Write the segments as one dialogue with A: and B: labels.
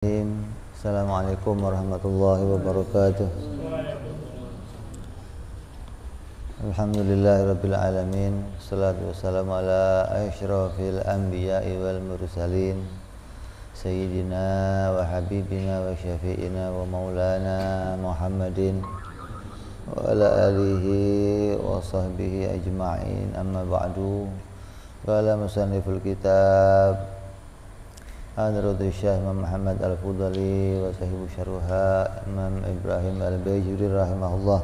A: Assalamualaikum warahmatullahi wabarakatuh. Alhamdulillahirabbil alamin. Wassalatu wassalamu ala asyrafil anbiya'i wal mursalin sayyidina wa habibina wa syafi'ina wa maulana Muhammadin wa ala alihi wa sahbihi ajma'in. Amma ba'du. Qala musanniful kitab Hadratu Syekh Imam Muhammad Al-Fudali wa sahibu syarha Imam Ibrahim Al-Bajuri rahimahullah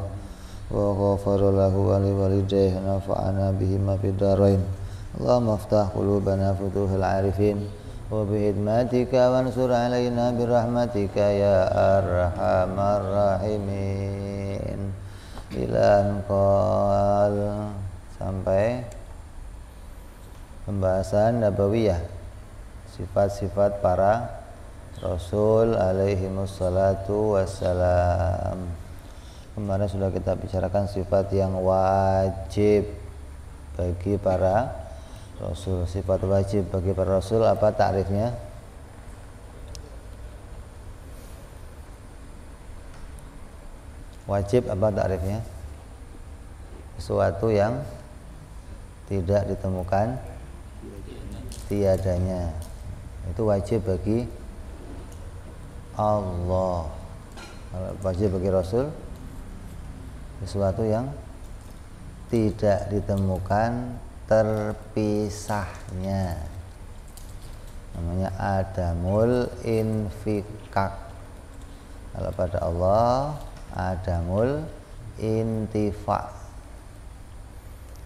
A: wa ghafara lahu wa liwalidayhi nafa'ana bihima fid dharain. Allahumma aftah qulubana futuhal arifin wa bihidmatika wansur alaina birahmatika ya arhamar rahimin. Ila anqal, sampai pembahasan nabawiyah, sifat-sifat para Rasul alaihimussalatu wassalam. Kemarin sudah kita bicarakan sifat yang wajib bagi para Rasul. Sifat wajib bagi para Rasul apa takrifnya? Wajib apa takrifnya? Sesuatu yang tidak ditemukan tiadanya. Itu wajib bagi Allah. Wajib bagi Rasul sesuatu yang tidak ditemukan terpisahnya, namanya adamul infikak. Kalau pada Allah adamul intifa,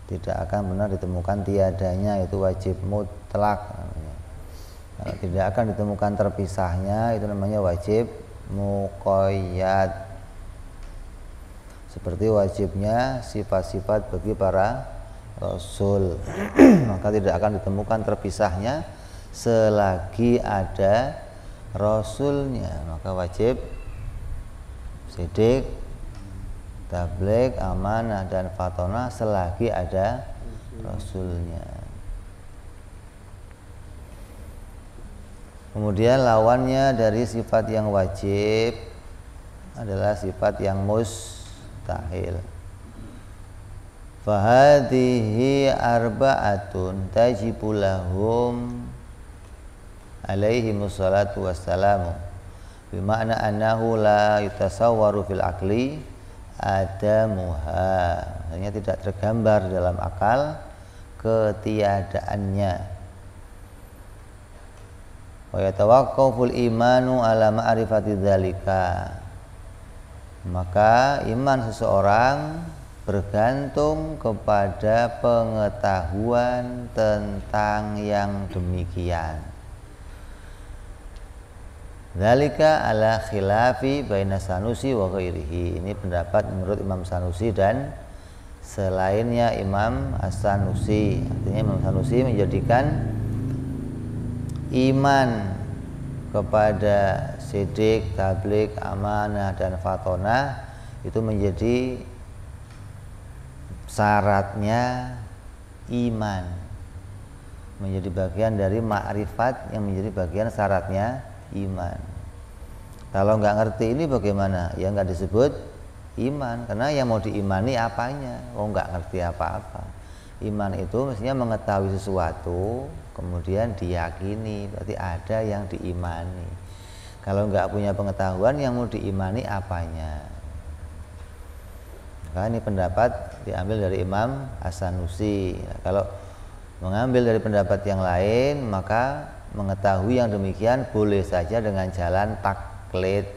A: tidak akan benar ditemukan tiadanya, itu wajib mutlak namanya. Kalau tidak akan ditemukan terpisahnya, itu namanya wajib muqayyad. Seperti wajibnya sifat-sifat bagi para Rasul. Maka tidak akan ditemukan terpisahnya selagi ada Rasulnya. Maka wajib sidik, tabligh, amanah dan fatonah selagi ada Rasulnya. Kemudian lawannya dari sifat yang wajib adalah sifat yang mustahil. Fahadhihi arba'atun tajibu lahum alaihimus salatu wassalamu, bima'na annahu la yutasawwaru fil aqli adamuha. Maksudnya tidak tergambar dalam akal ketiadaannya. Wa yatawaqqaful imanu ala ma'rifati dzalika. Maka iman seseorang bergantung kepada pengetahuan tentang yang demikian. Dzalika ala khilafi baina Sanusi wa ghairihi. Ini pendapat menurut Imam Sanusi dan selainnya Imam As-Sanusi. Artinya Imam Sanusi menjadikan iman kepada sidik, tabligh, amanah dan fatonah itu menjadi syaratnya iman, menjadi bagian dari ma'rifat yang menjadi bagian syaratnya iman. Kalau nggak ngerti ini bagaimana? Ya nggak disebut iman, karena yang mau diimani apanya? Oh, nggak ngerti apa-apa. Iman itu mestinya mengetahui sesuatu kemudian diyakini, berarti ada yang diimani. Kalau nggak punya pengetahuan, yang mau diimani apanya? Maka ini pendapat diambil dari Imam As-Sanusi. Kalau mengambil dari pendapat yang lain, maka mengetahui yang demikian boleh saja dengan jalan taklid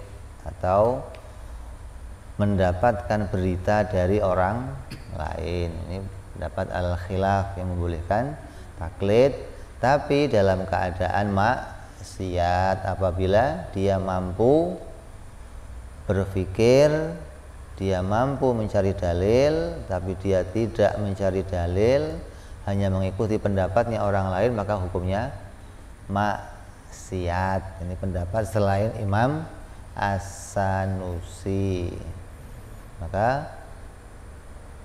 A: atau mendapatkan berita dari orang lain. Ini pendapat al-khilaf yang membolehkan taklid, tapi dalam keadaan maksiat. Apabila dia mampu berpikir, dia mampu mencari dalil, tapi dia tidak mencari dalil, hanya mengikuti pendapatnya orang lain, maka hukumnya maksiat. Ini pendapat selain Imam As-Sanusi. Maka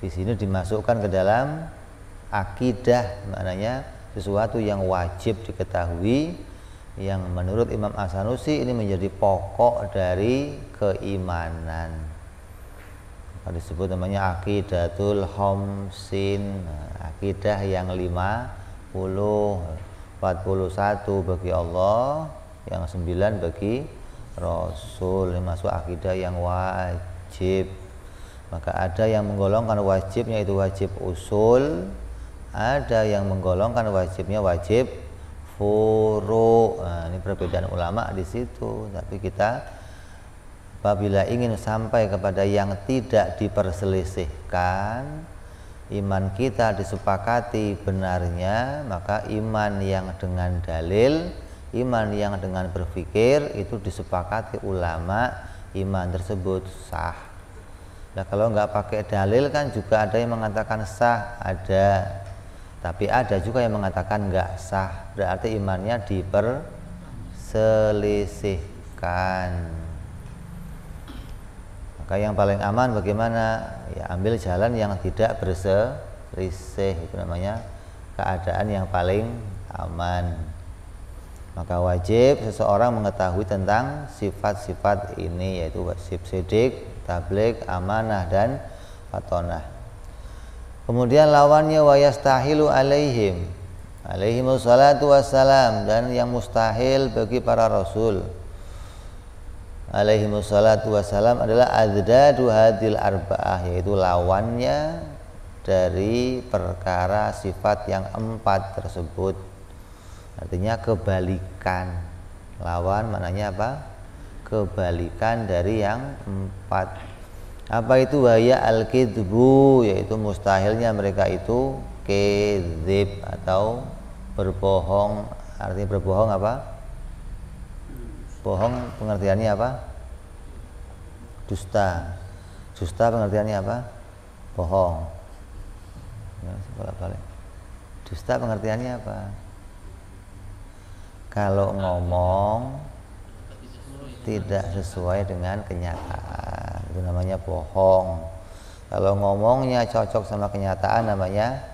A: di sini dimasukkan ke dalam akidah, maknanya sesuatu yang wajib diketahui yang menurut Imam As-Sanusi ini menjadi pokok dari keimanan. Maka disebut namanya aqidatul khamsin, akidah yang 50, 41 bagi Allah, yang 9 bagi Rasul. Ini masuk akidah yang wajib. Maka ada yang menggolongkan wajibnya itu wajib usul, ada yang menggolongkan wajibnya wajib furu'. Nah, ini perbedaan ulama di situ. Tapi kita apabila ingin sampai kepada yang tidak diperselisihkan, iman kita disepakati benarnya, maka iman yang dengan dalil, iman yang dengan berpikir itu disepakati ulama, iman tersebut sah. Nah, kalau nggak pakai dalil kan juga ada yang mengatakan sah, ada. Tapi ada juga yang mengatakan nggak sah, berarti imannya diperselisihkan. Maka yang paling aman bagaimana? Ya ambil jalan yang tidak berselisih, itu namanya keadaan yang paling aman. Maka wajib seseorang mengetahui tentang sifat-sifat ini, yaitu wajib sidik, tabligh, amanah, dan fatonah. Kemudian lawannya wa yastahilu alaihimus salatu wassalam, dan yang mustahil bagi para rasul alaihimus salatu wassalam adalah adzadu hadil arba'ah, yaitu lawannya dari perkara sifat yang 4 tersebut. Artinya kebalikan. Lawan maknanya apa? Kebalikan dari yang 4. Apa itu? Waya al-kidbu, yaitu mustahilnya mereka itu kedzib atau berbohong. Artinya berbohong apa? Bohong pengertiannya apa? Dusta. Dusta pengertiannya apa? Bohong. Dusta pengertiannya apa? Kalau ngomong tidak sesuai dengan kenyataan, itu namanya bohong. Kalau ngomongnya cocok sama kenyataan namanya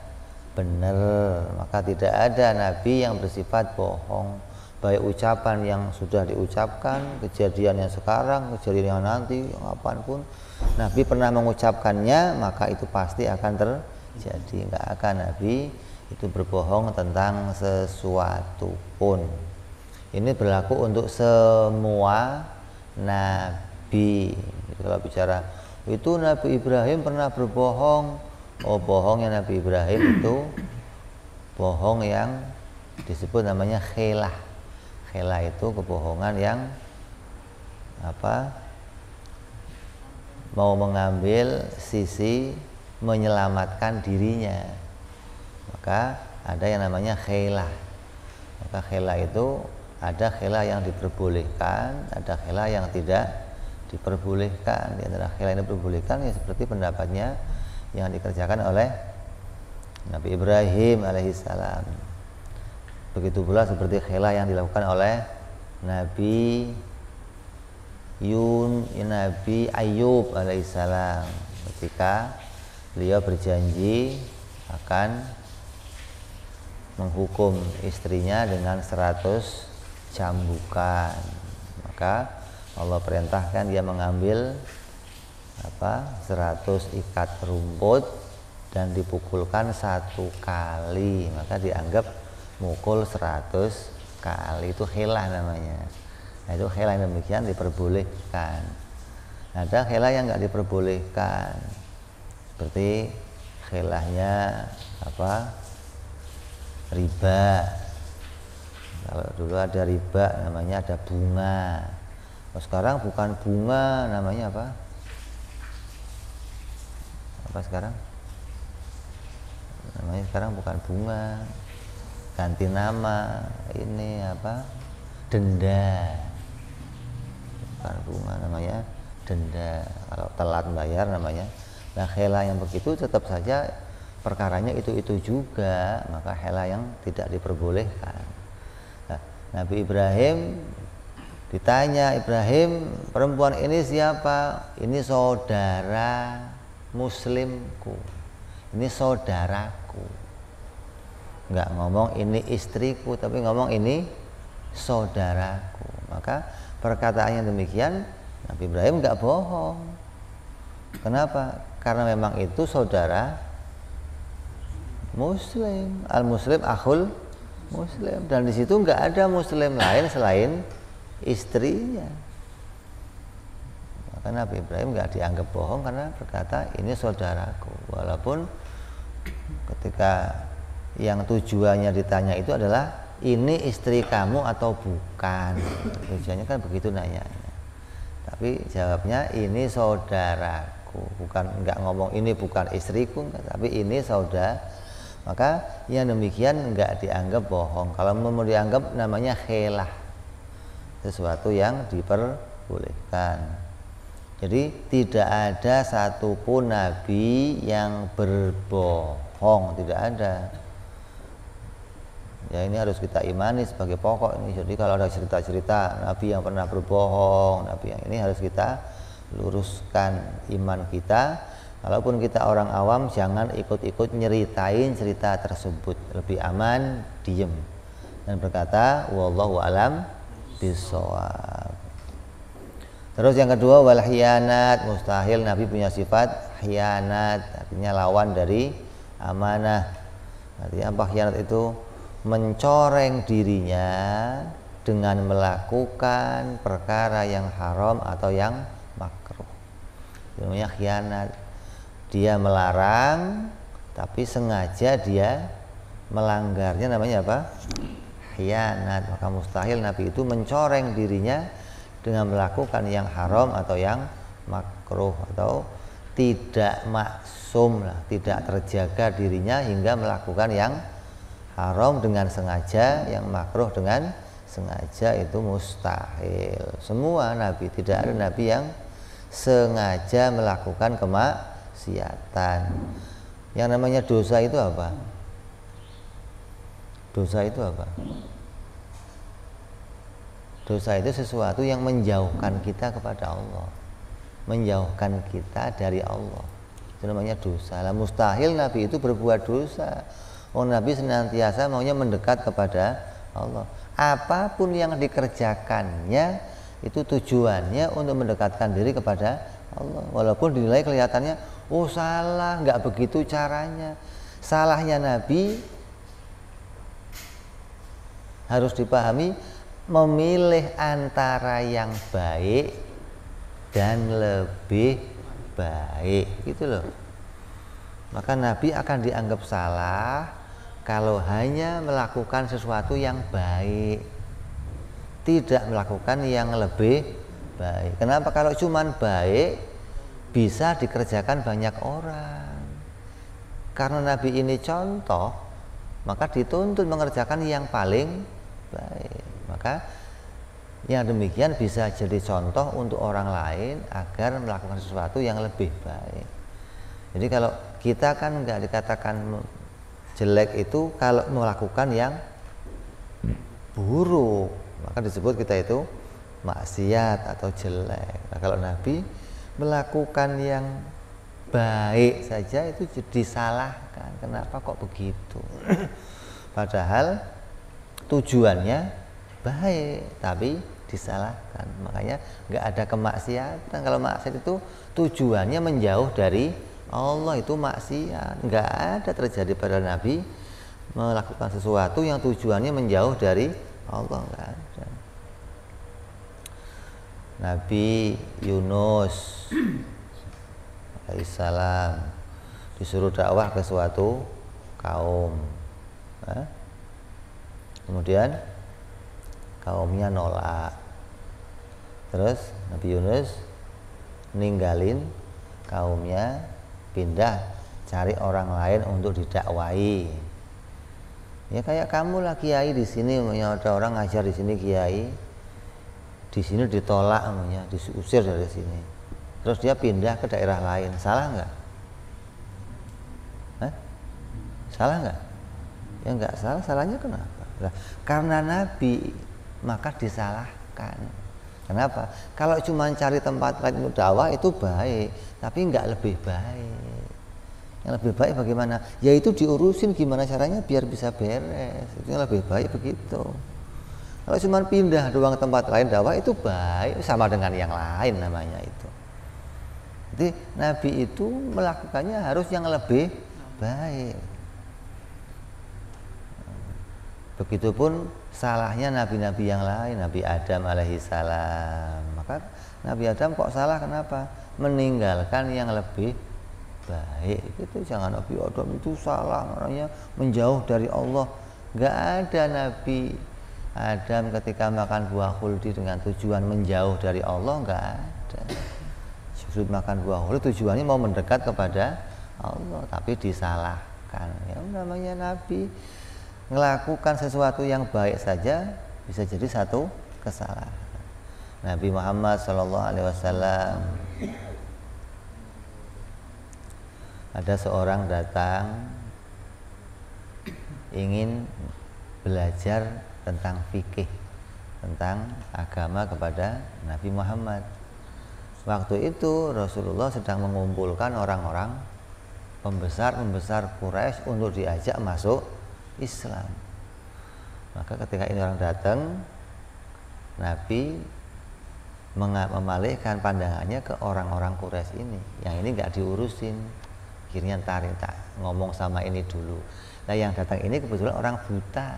A: benar. Maka tidak ada nabi yang bersifat bohong, baik ucapan yang sudah diucapkan, kejadian yang sekarang, kejadian yang nanti, apapun nabi pernah mengucapkannya, maka itu pasti akan terjadi. Enggak akan nabi itu berbohong tentang sesuatu pun. Ini berlaku untuk semua nabi. Kalau bicara itu Nabi Ibrahim pernah berbohong, oh bohongnya Nabi Ibrahim itu bohong yang disebut namanya khilah. Khilah itu kebohongan yang apa? Mau mengambil sisi menyelamatkan dirinya. Maka ada yang namanya khilah. Maka khilah itu ada khilah yang diperbolehkan, ada khilah yang tidak diperbolehkan. Di antara khilah yang diperbolehkan ya seperti pendapatnya yang dikerjakan oleh Nabi Ibrahim alaihissalam. Begitu pula seperti khilah yang dilakukan oleh Nabi Ayub alaihissalam ketika beliau berjanji akan menghukum istrinya dengan 100 cambukan. Maka Allah perintahkan dia mengambil 100 ikat rumput dan dipukulkan 1 kali, maka dianggap mukul 100 kali. Itu khilah namanya. Nah, itu khilah yang demikian diperbolehkan. Ada khilah yang nggak diperbolehkan, seperti khilahnya riba. Kalau dulu ada riba namanya ada bunga. Sekarang bukan bunga, namanya apa? Apa sekarang? Namanya sekarang bukan bunga, ganti nama. Ini apa? Denda. Bukan bunga, namanya denda. Kalau telat bayar namanya. Nah, khilah yang begitu tetap saja perkaranya itu juga, maka khilah yang tidak diperbolehkan. Nah, Nabi Ibrahim ditanya, Ibrahim, perempuan ini siapa? Ini saudara muslimku, ini saudaraku. Enggak ngomong ini istriku, tapi ngomong ini saudaraku. Maka perkataannya demikian, Nabi Ibrahim nggak bohong. Kenapa? Karena memang itu saudara Muslim, al Muslim akhul Muslim, dan di situ nggak ada Muslim lain selain istrinya. Maka Nabi Ibrahim nggak dianggap bohong karena berkata ini saudaraku, walaupun ketika yang tujuannya ditanya itu adalah ini istri kamu atau bukan, tujuannya kan begitu nanya. Tapi jawabnya ini saudaraku, bukan, nggak ngomong ini bukan istriku, tapi ini saudara. Maka yang demikian nggak dianggap bohong. Kalau mau dianggap namanya khilah, sesuatu yang diperbolehkan. Jadi tidak ada satupun nabi yang berbohong, tidak ada. Ya ini harus kita imani sebagai pokok ini. Jadi kalau ada cerita-cerita nabi yang pernah berbohong, nabi yang ini harus kita luruskan iman kita. Kalaupun kita orang awam, jangan ikut-ikut nyeritain cerita tersebut. Lebih aman diem dan berkata wallahu alam bishawab. Terus yang kedua, wal khianat, mustahil nabi punya sifat khianat, artinya lawan dari amanah. Artinya apa khianat itu? Mencoreng dirinya dengan melakukan perkara yang haram atau yang makruh. Itu namanya khianat. Dia melarang tapi sengaja dia melanggarnya, namanya apa? Khianat. Maka mustahil nabi itu mencoreng dirinya dengan melakukan yang haram atau yang makruh, atau tidak maksum lah, tidak terjaga dirinya hingga melakukan yang haram dengan sengaja, yang makruh dengan sengaja, itu mustahil. Semua nabi, tidak ada nabi yang sengaja melakukan kemaksiatan. Yang namanya dosa itu apa? Dosa itu apa? Dosa itu sesuatu yang menjauhkan kita kepada Allah, menjauhkan kita dari Allah. Itu namanya dosa. Lah mustahil nabi itu berbuat dosa. Nabi senantiasa maunya mendekat kepada Allah. Apapun yang dikerjakannya itu tujuannya untuk mendekatkan diri kepada Allah. Walaupun dinilai kelihatannya, oh salah, nggak begitu caranya. Salahnya Nabi harus dipahami, memilih antara yang baik dan lebih baik, gitu loh. Maka Nabi akan dianggap salah kalau hanya melakukan sesuatu yang baik, tidak melakukan yang lebih baik. Kenapa? Kalau cuman baik bisa dikerjakan banyak orang. Karena Nabi ini contoh, maka dituntut mengerjakan yang paling baik. Maka yang demikian bisa jadi contoh untuk orang lain agar melakukan sesuatu yang lebih baik. Jadi kalau kita kan nggak dikatakan jelek itu kalau melakukan yang buruk, maka disebut kita itu maksiat atau jelek. Nah, kalau Nabi melakukan yang baik saja itu disalahkan. Kenapa kok begitu? Padahal tujuannya baik tapi disalahkan. Makanya nggak ada kemaksiatan. Kalau maksiat itu tujuannya menjauh dari Allah, itu maksiat. Nggak ada terjadi pada Nabi melakukan sesuatu yang tujuannya menjauh dari Allah, nggak ada. Nabi Yunus alaihissalam disuruh dakwah ke suatu kaum, kemudian kaumnya nolak. Terus Nabi Yunus ninggalin kaumnya, pindah cari orang lain untuk didakwai. Ya kayak kamu lah kiai di sini, ada orang ngajar di sini kiai, di sini ditolak, diusir dari sini. Terus dia pindah ke daerah lain, salah nggak? Salah nggak? Ya nggak salah. Salahnya kenapa? Nah, karena Nabi maka disalahkan. Kenapa? Kalau cuma cari tempat lain untuk dakwah itu baik, tapi nggak lebih baik. Yang lebih baik bagaimana? Yaitu diurusin gimana caranya biar bisa beres. Itu yang lebih baik begitu. Kalau cuma pindah doang tempat lain dakwah itu baik, sama dengan yang lain namanya itu. Jadi Nabi itu melakukannya harus yang lebih baik. Begitupun salahnya nabi-nabi yang lain, Nabi Adam alaihi salam. Maka Nabi Adam kok salah kenapa? Meninggalkan yang lebih baik. Itu jangan Nabi Adam itu salah, orangnya menjauh dari Allah. Enggak ada Nabi Adam ketika makan buah khuldi dengan tujuan menjauh dari Allah, enggak ada. Justru makan buah khuldi tujuannya mau mendekat kepada Allah, tapi disalahkan. Ya namanya Nabi melakukan sesuatu yang baik saja bisa jadi satu kesalahan. Nabi Muhammad SAW, ada seorang datang ingin belajar tentang fikih, tentang agama kepada Nabi Muhammad. Waktu itu Rasulullah sedang mengumpulkan orang-orang pembesar-pembesar Quraisy untuk diajak masuk Islam. Maka ketika ini orang datang, Nabi memalihkan pandangannya ke orang-orang Quraisy ini. Yang ini nggak diurusin, akhirnya tak ngomong sama ini dulu. Nah yang datang ini kebetulan orang buta,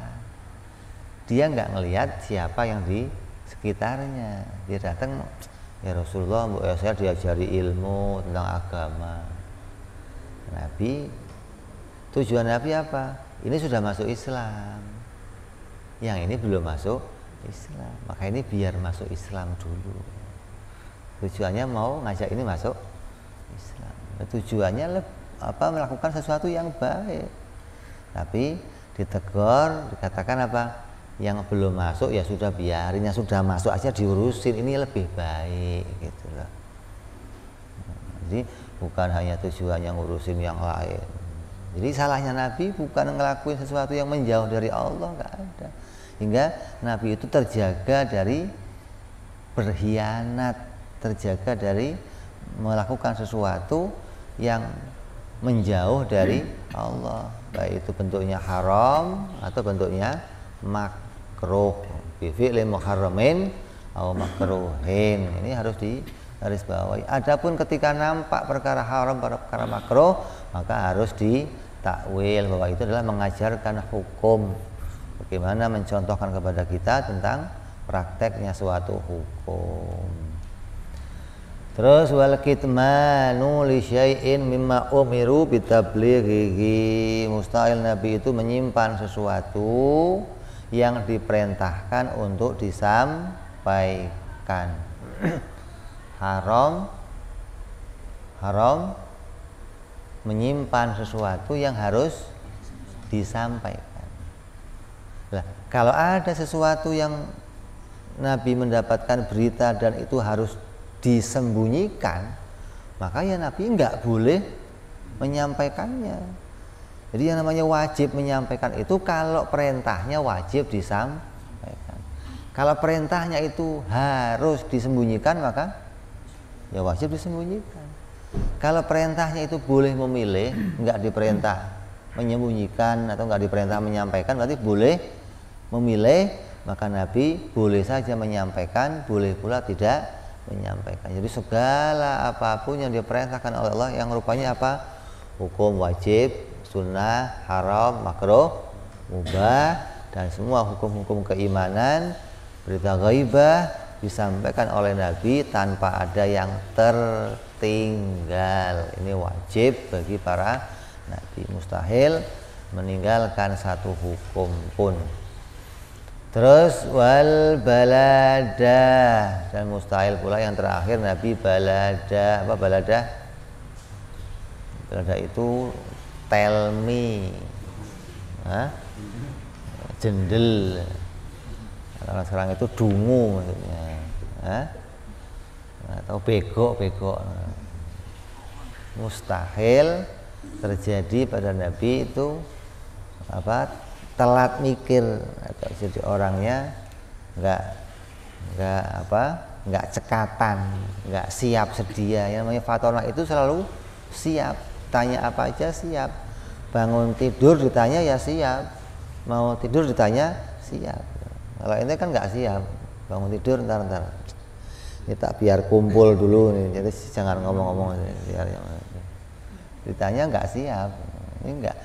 A: dia nggak ngelihat siapa yang di sekitarnya. Dia datang, ya Rasulullah, saya diajari ilmu tentang agama. Nabi, tujuan Nabi apa? Ini sudah masuk Islam, yang ini belum masuk Islam, maka ini biar masuk Islam dulu. Tujuannya mau ngajak ini masuk Islam. Tujuannya melakukan sesuatu yang baik. Tapi ditegur, dikatakan apa? Yang belum masuk ya sudah biarin, yang sudah masuk aja diurusin, ini lebih baik gitu loh. Jadi bukan hanya tujuannya ngurusin yang lain. Jadi salahnya Nabi bukan ngelakuin sesuatu yang menjauh dari Allah, nggak ada. Hingga Nabi itu terjaga dari berkhianat, terjaga dari melakukan sesuatu yang menjauh dari Allah, baik itu bentuknya haram atau bentuknya makruh. Bi fi'li muharramin atau makruhin. Ini harus digarisbawahi. Adapun ketika nampak perkara haram, perkara makruh, maka harus ditakwil bahwa itu adalah mengajarkan hukum. Bagaimana mencontohkan kepada kita tentang prakteknya suatu hukum. Terus wal kitmanu li syai'in mimma umiru bitablighihi. Mustahil Nabi itu menyimpan sesuatu yang diperintahkan untuk disampaikan. Haram menyimpan sesuatu yang harus disampaikan. Nah, kalau ada sesuatu yang Nabi mendapatkan berita dan itu harus disembunyikan, maka ya Nabi nggak boleh menyampaikannya. Jadi yang namanya wajib menyampaikan itu kalau perintahnya wajib disampaikan. Kalau perintahnya itu harus disembunyikan, maka ya wajib disembunyikan. Kalau perintahnya itu boleh memilih, nggak diperintah menyembunyikan atau nggak diperintah menyampaikan, berarti boleh memilih, maka Nabi boleh saja menyampaikan, boleh pula tidak menyampaikan. Jadi segala apapun yang diperintahkan oleh Allah yang rupanya apa? Hukum wajib, sunnah, haram, makruh, mubah, dan semua hukum-hukum keimanan, berita ghaibah disampaikan oleh Nabi tanpa ada yang tertinggal. Ini wajib bagi para Nabi, mustahil meninggalkan satu hukum pun. Terus wal balada, dan mustahil pula yang terakhir Nabi balada. Apa balada? Balada itu tell me, jendel. Kalau sekarang itu dungu maksudnya, atau bego. Mustahil terjadi pada Nabi itu telat mikir, atau jadi orangnya nggak cekatan, nggak siap sedia. Yang namanya fatonah itu selalu siap, tanya apa aja siap, bangun tidur ditanya ya siap, mau tidur ditanya siap. Kalau ini kan nggak siap, bangun tidur ntar ini tak biar kumpul dulu nih, jadi jangan ngomong-ngomong biar ditanya nggak siap. Ini nggak,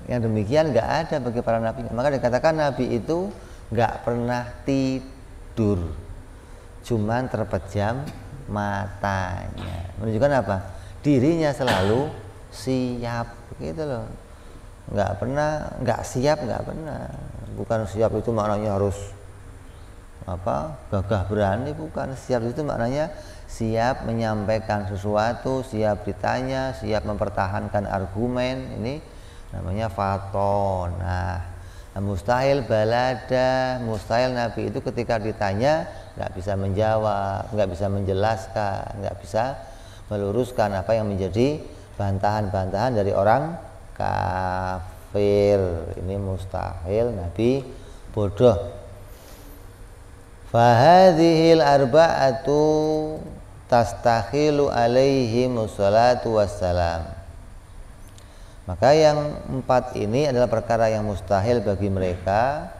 A: yang demikian nggak ada bagi para nabi. Maka dikatakan nabi itu nggak pernah tidur, cuman terpejam matanya. Menunjukkan apa? Dirinya selalu siap, gitu loh. Nggak pernah nggak siap, nggak pernah. Bukan siap itu maknanya harus gagah berani, bukan. Siap itu maknanya siap menyampaikan sesuatu, siap ditanya, siap mempertahankan argumen. Ini namanya fatonah. Mustahil balada, mustahil nabi itu ketika ditanya nggak bisa menjawab, nggak bisa menjelaskan, nggak bisa meluruskan apa yang menjadi bantahan-bantahan dari orang kafir. Ini mustahil nabi bodoh. Fahadhil arba'atu tastakhilu alaihi musallatu wassalam. Maka yang 4 ini adalah perkara yang mustahil bagi mereka,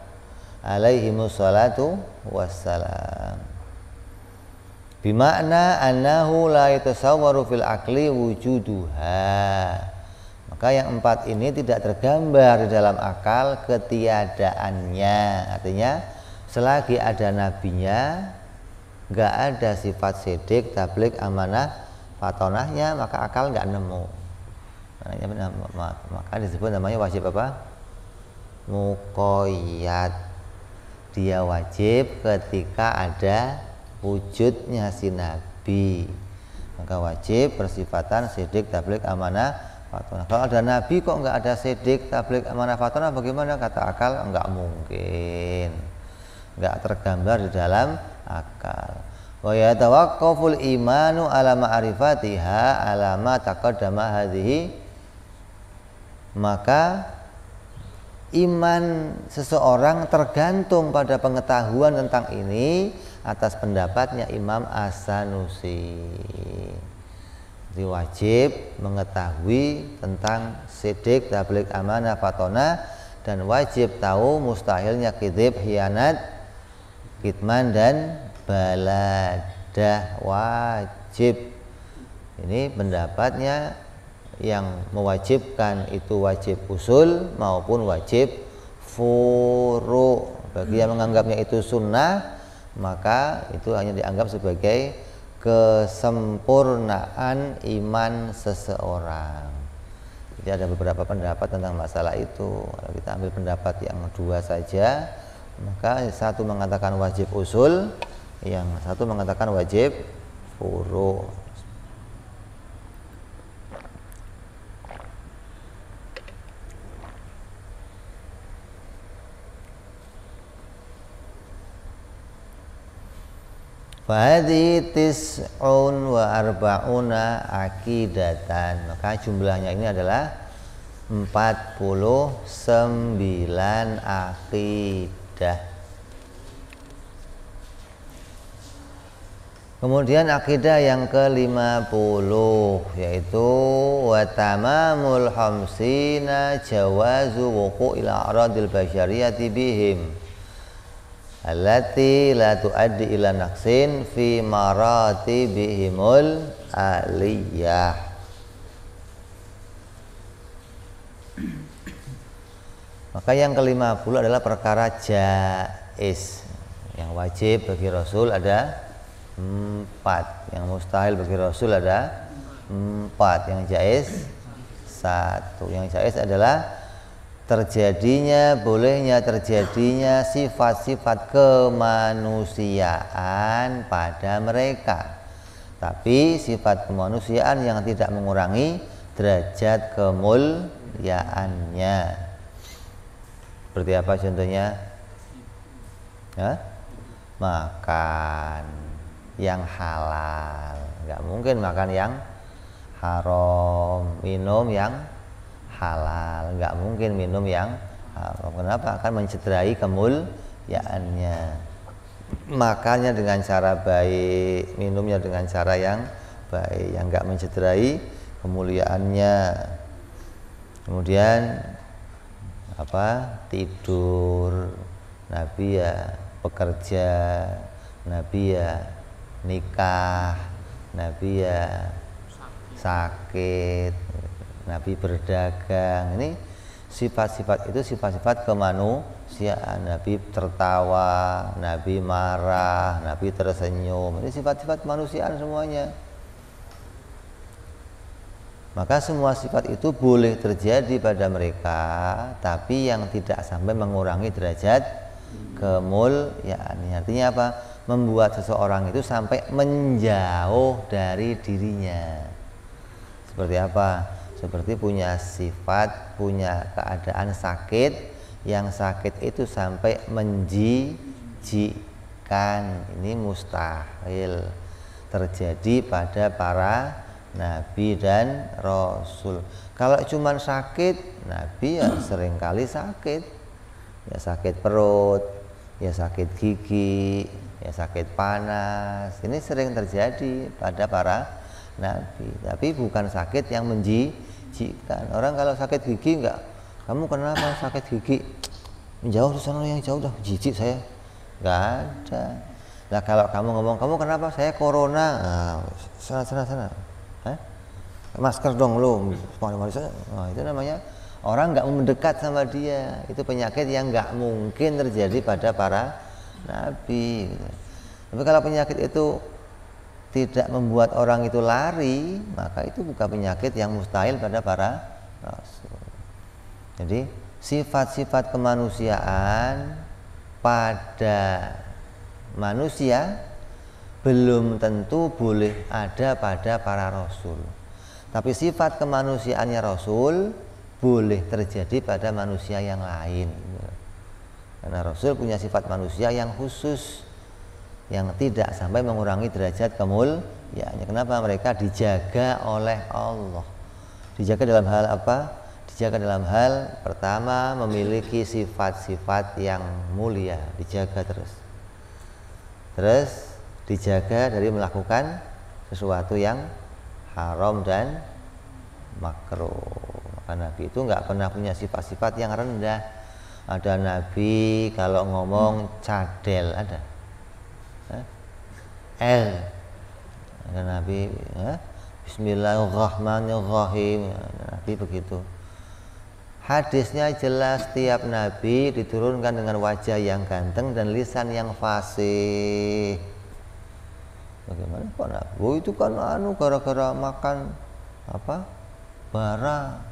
A: alaihi musallatu wassalam. Bimakna annahu la yatasawwaru fil aqli wujuduha. Maka yang 4 ini tidak tergambar di dalam akal ketiadaannya. Artinya selagi ada nabinya, nggak ada sifat sidik, tablik, amanah, fatonahnya, maka akal nggak nemu. Maka disebut namanya wajib apa? Muqayyad. Dia wajib ketika ada wujudnya si nabi. Maka wajib bersifatan sidik, tablik, amanah, fatonah. Kalau ada nabi kok nggak ada sidik, tablik, amanah, fatonah, bagaimana? Kata akal nggak mungkin. Nggak tergambar di dalam akal. Wa yatawaqqaful imanu ala ma'rifatiha ala ma taqaddama hadhihi. Maka iman seseorang tergantung pada pengetahuan tentang ini atas pendapatnya Imam As-Sanusi. Jadi wajib mengetahui tentang sidik, tablik, amanah, fatonah, dan wajib tahu mustahilnya kadzib, khianat, kitman dan baladah. Wajib. Ini pendapatnya yang mewajibkan itu wajib usul maupun wajib furu'. Bagi yang menganggapnya itu sunnah, maka itu hanya dianggap sebagai kesempurnaan iman seseorang. Jadi ada beberapa pendapat tentang masalah itu. Kalau kita ambil pendapat yang 2 saja, maka satu mengatakan wajib usul, yang satu mengatakan wajib furu'. Fahadhi tis'un wa arba'una akidatan. Maka jumlahnya ini adalah 49 akidah. Kemudian akidah yang ke-50 yaitu wa tamamul khamsina jawazu wuqu'il a'radil basyariyati bihim allati la tuaddi ila naqsin fi maratibihimul aliyah. Maka yang ke-50 adalah perkara jaiz. Yang wajib bagi Rasul ada 4, yang mustahil bagi Rasul ada 4, yang jaiz 1. Yang jaiz adalah bolehnya terjadinya sifat-sifat kemanusiaan pada mereka, tapi sifat kemanusiaan yang tidak mengurangi derajat kemuliaannya. Seperti apa contohnya? Makan yang halal, nggak mungkin makan yang haram. Minum yang halal, nggak mungkin minum yang haram. Kenapa? Akan mencederai kemuliaannya. Makannya dengan cara baik, minumnya dengan cara yang baik, yang nggak mencederai kemuliaannya. Kemudian tidur, Nabi ya bekerja, Nabi ya nikah, Nabi ya sakit, Nabi berdagang. Ini sifat-sifat itu sifat-sifat kemanusiaan. Nabi tertawa, Nabi marah, Nabi tersenyum. Ini sifat-sifat kemanusiaan semuanya. Maka semua sifat itu boleh terjadi pada mereka, tapi yang tidak sampai mengurangi derajat kemuliaan. Artinya apa? Membuat seseorang itu sampai menjauh dari dirinya. Seperti apa? Seperti punya sifat, punya keadaan sakit, yang sakit itu sampai menjijikkan. Ini mustahil terjadi pada para Nabi dan Rasul. Kalau cuma sakit, Nabi ya seringkali sakit. Ya sakit perut, ya sakit gigi, ya sakit panas. Ini sering terjadi pada para Nabi. Tapi bukan sakit yang menjijikkan. Orang kalau sakit gigi enggak, kamu kenapa sakit gigi? Menjauh di sana, yang jauh dah, jijik saya. Enggak ada. Nah kalau kamu ngomong, kamu kenapa? Saya corona. Nah, sana. Masker dong lu, nah, itu namanya orang nggak mendekat sama dia. Itu penyakit yang nggak mungkin terjadi pada para nabi. Tapi kalau penyakit itu tidak membuat orang itu lari, maka itu bukan penyakit yang mustahil pada para rasul. Jadi sifat-sifat kemanusiaan pada manusia belum tentu boleh ada pada para rasul. Tapi sifat kemanusiaannya Rasul boleh terjadi pada manusia yang lain. Karena Rasul punya sifat manusia yang khusus, yang tidak sampai mengurangi derajat kemuliaannya. Kenapa? Mereka dijaga oleh Allah. Dijaga dalam hal apa? Dijaga dalam hal pertama, memiliki sifat-sifat yang mulia, dijaga terus. Terus dijaga dari melakukan sesuatu yang haram dan makruh. Maka Nabi itu nggak pernah punya sifat-sifat yang rendah. Ada Nabi kalau ngomong cadel, ada L. Ada Nabi Bismillahirrahmanirrahim. Nabi begitu. Hadisnya jelas, tiap Nabi diturunkan dengan wajah yang ganteng dan lisan yang fasih. Bagaimana kok Nabi? Oh itu kan gara-gara makan apa? Bara.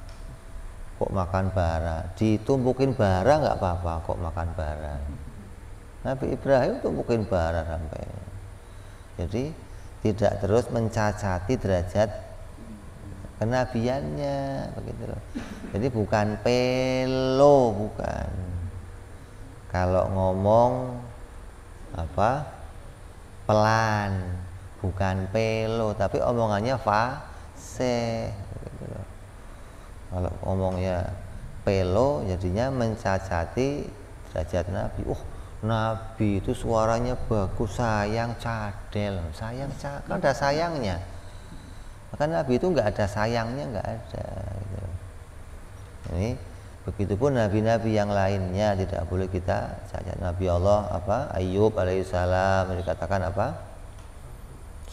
A: Kok makan bara? Ditumpukin bara nggak apa-apa, kok makan bara? Nabi Ibrahim tumpukin bara sampai. Jadi tidak terus mencacati derajat kenabiannya, begitu loh. Jadi bukan pelo, bukan. Kalau ngomong apa? Pelan, bukan pelo, tapi omongannya fasih. Kalau ngomongnya pelo, jadinya mencacati derajat Nabi. Nabi itu suaranya bagus, sayang cadel, sayang kan ada sayangnya. Maka Nabi itu nggak ada sayangnya, nggak ada. Gitu. Ini begitupun nabi-nabi yang lainnya tidak boleh kita cacat. Nabi Allah Ayub alaihissalam dikatakan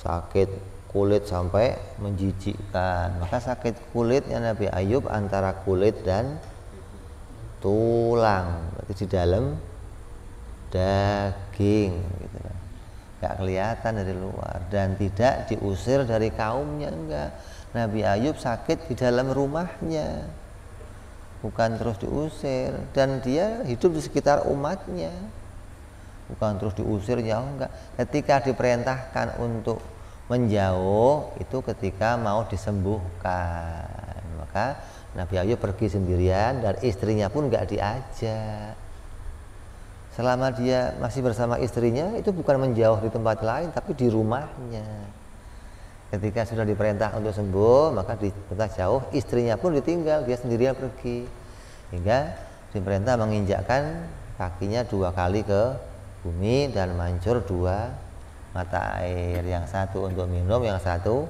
A: sakit kulit sampai menjijikkan. Maka sakit kulitnya Nabi Ayub antara kulit dan tulang, berarti di dalam daging, gitu. Nggak kelihatan dari luar dan tidak diusir dari kaumnya, enggak. Nabi Ayub sakit di dalam rumahnya, bukan terus diusir, dan dia hidup di sekitar umatnya, bukan terus diusir jauh, enggak. Ketika diperintahkan untuk menjauh itu ketika mau disembuhkan, maka Nabi Ayub pergi sendirian dan istrinya pun enggak diajak. Selama dia masih bersama istrinya itu bukan menjauh di tempat lain, tapi di rumahnya. Ketika sudah diperintah untuk sembuh, maka diperintah jauh, istrinya pun ditinggal, dia sendirian pergi. Hingga diperintah menginjakkan kakinya 2 kali ke bumi dan mancur 2 mata air. Yang satu untuk minum, yang satu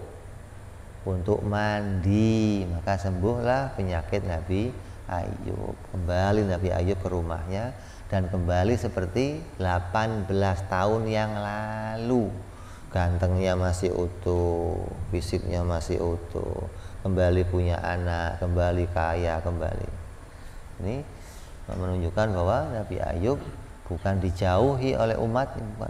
A: untuk mandi. Maka sembuhlah penyakit Nabi Ayub. Kembali Nabi Ayub ke rumahnya dan kembali seperti 18 tahun yang lalu. Gantengnya masih utuh, fisiknya masih utuh, kembali punya anak, kembali kaya, kembali. Ini menunjukkan bahwa Nabi Ayub bukan dijauhi oleh umat, bukan,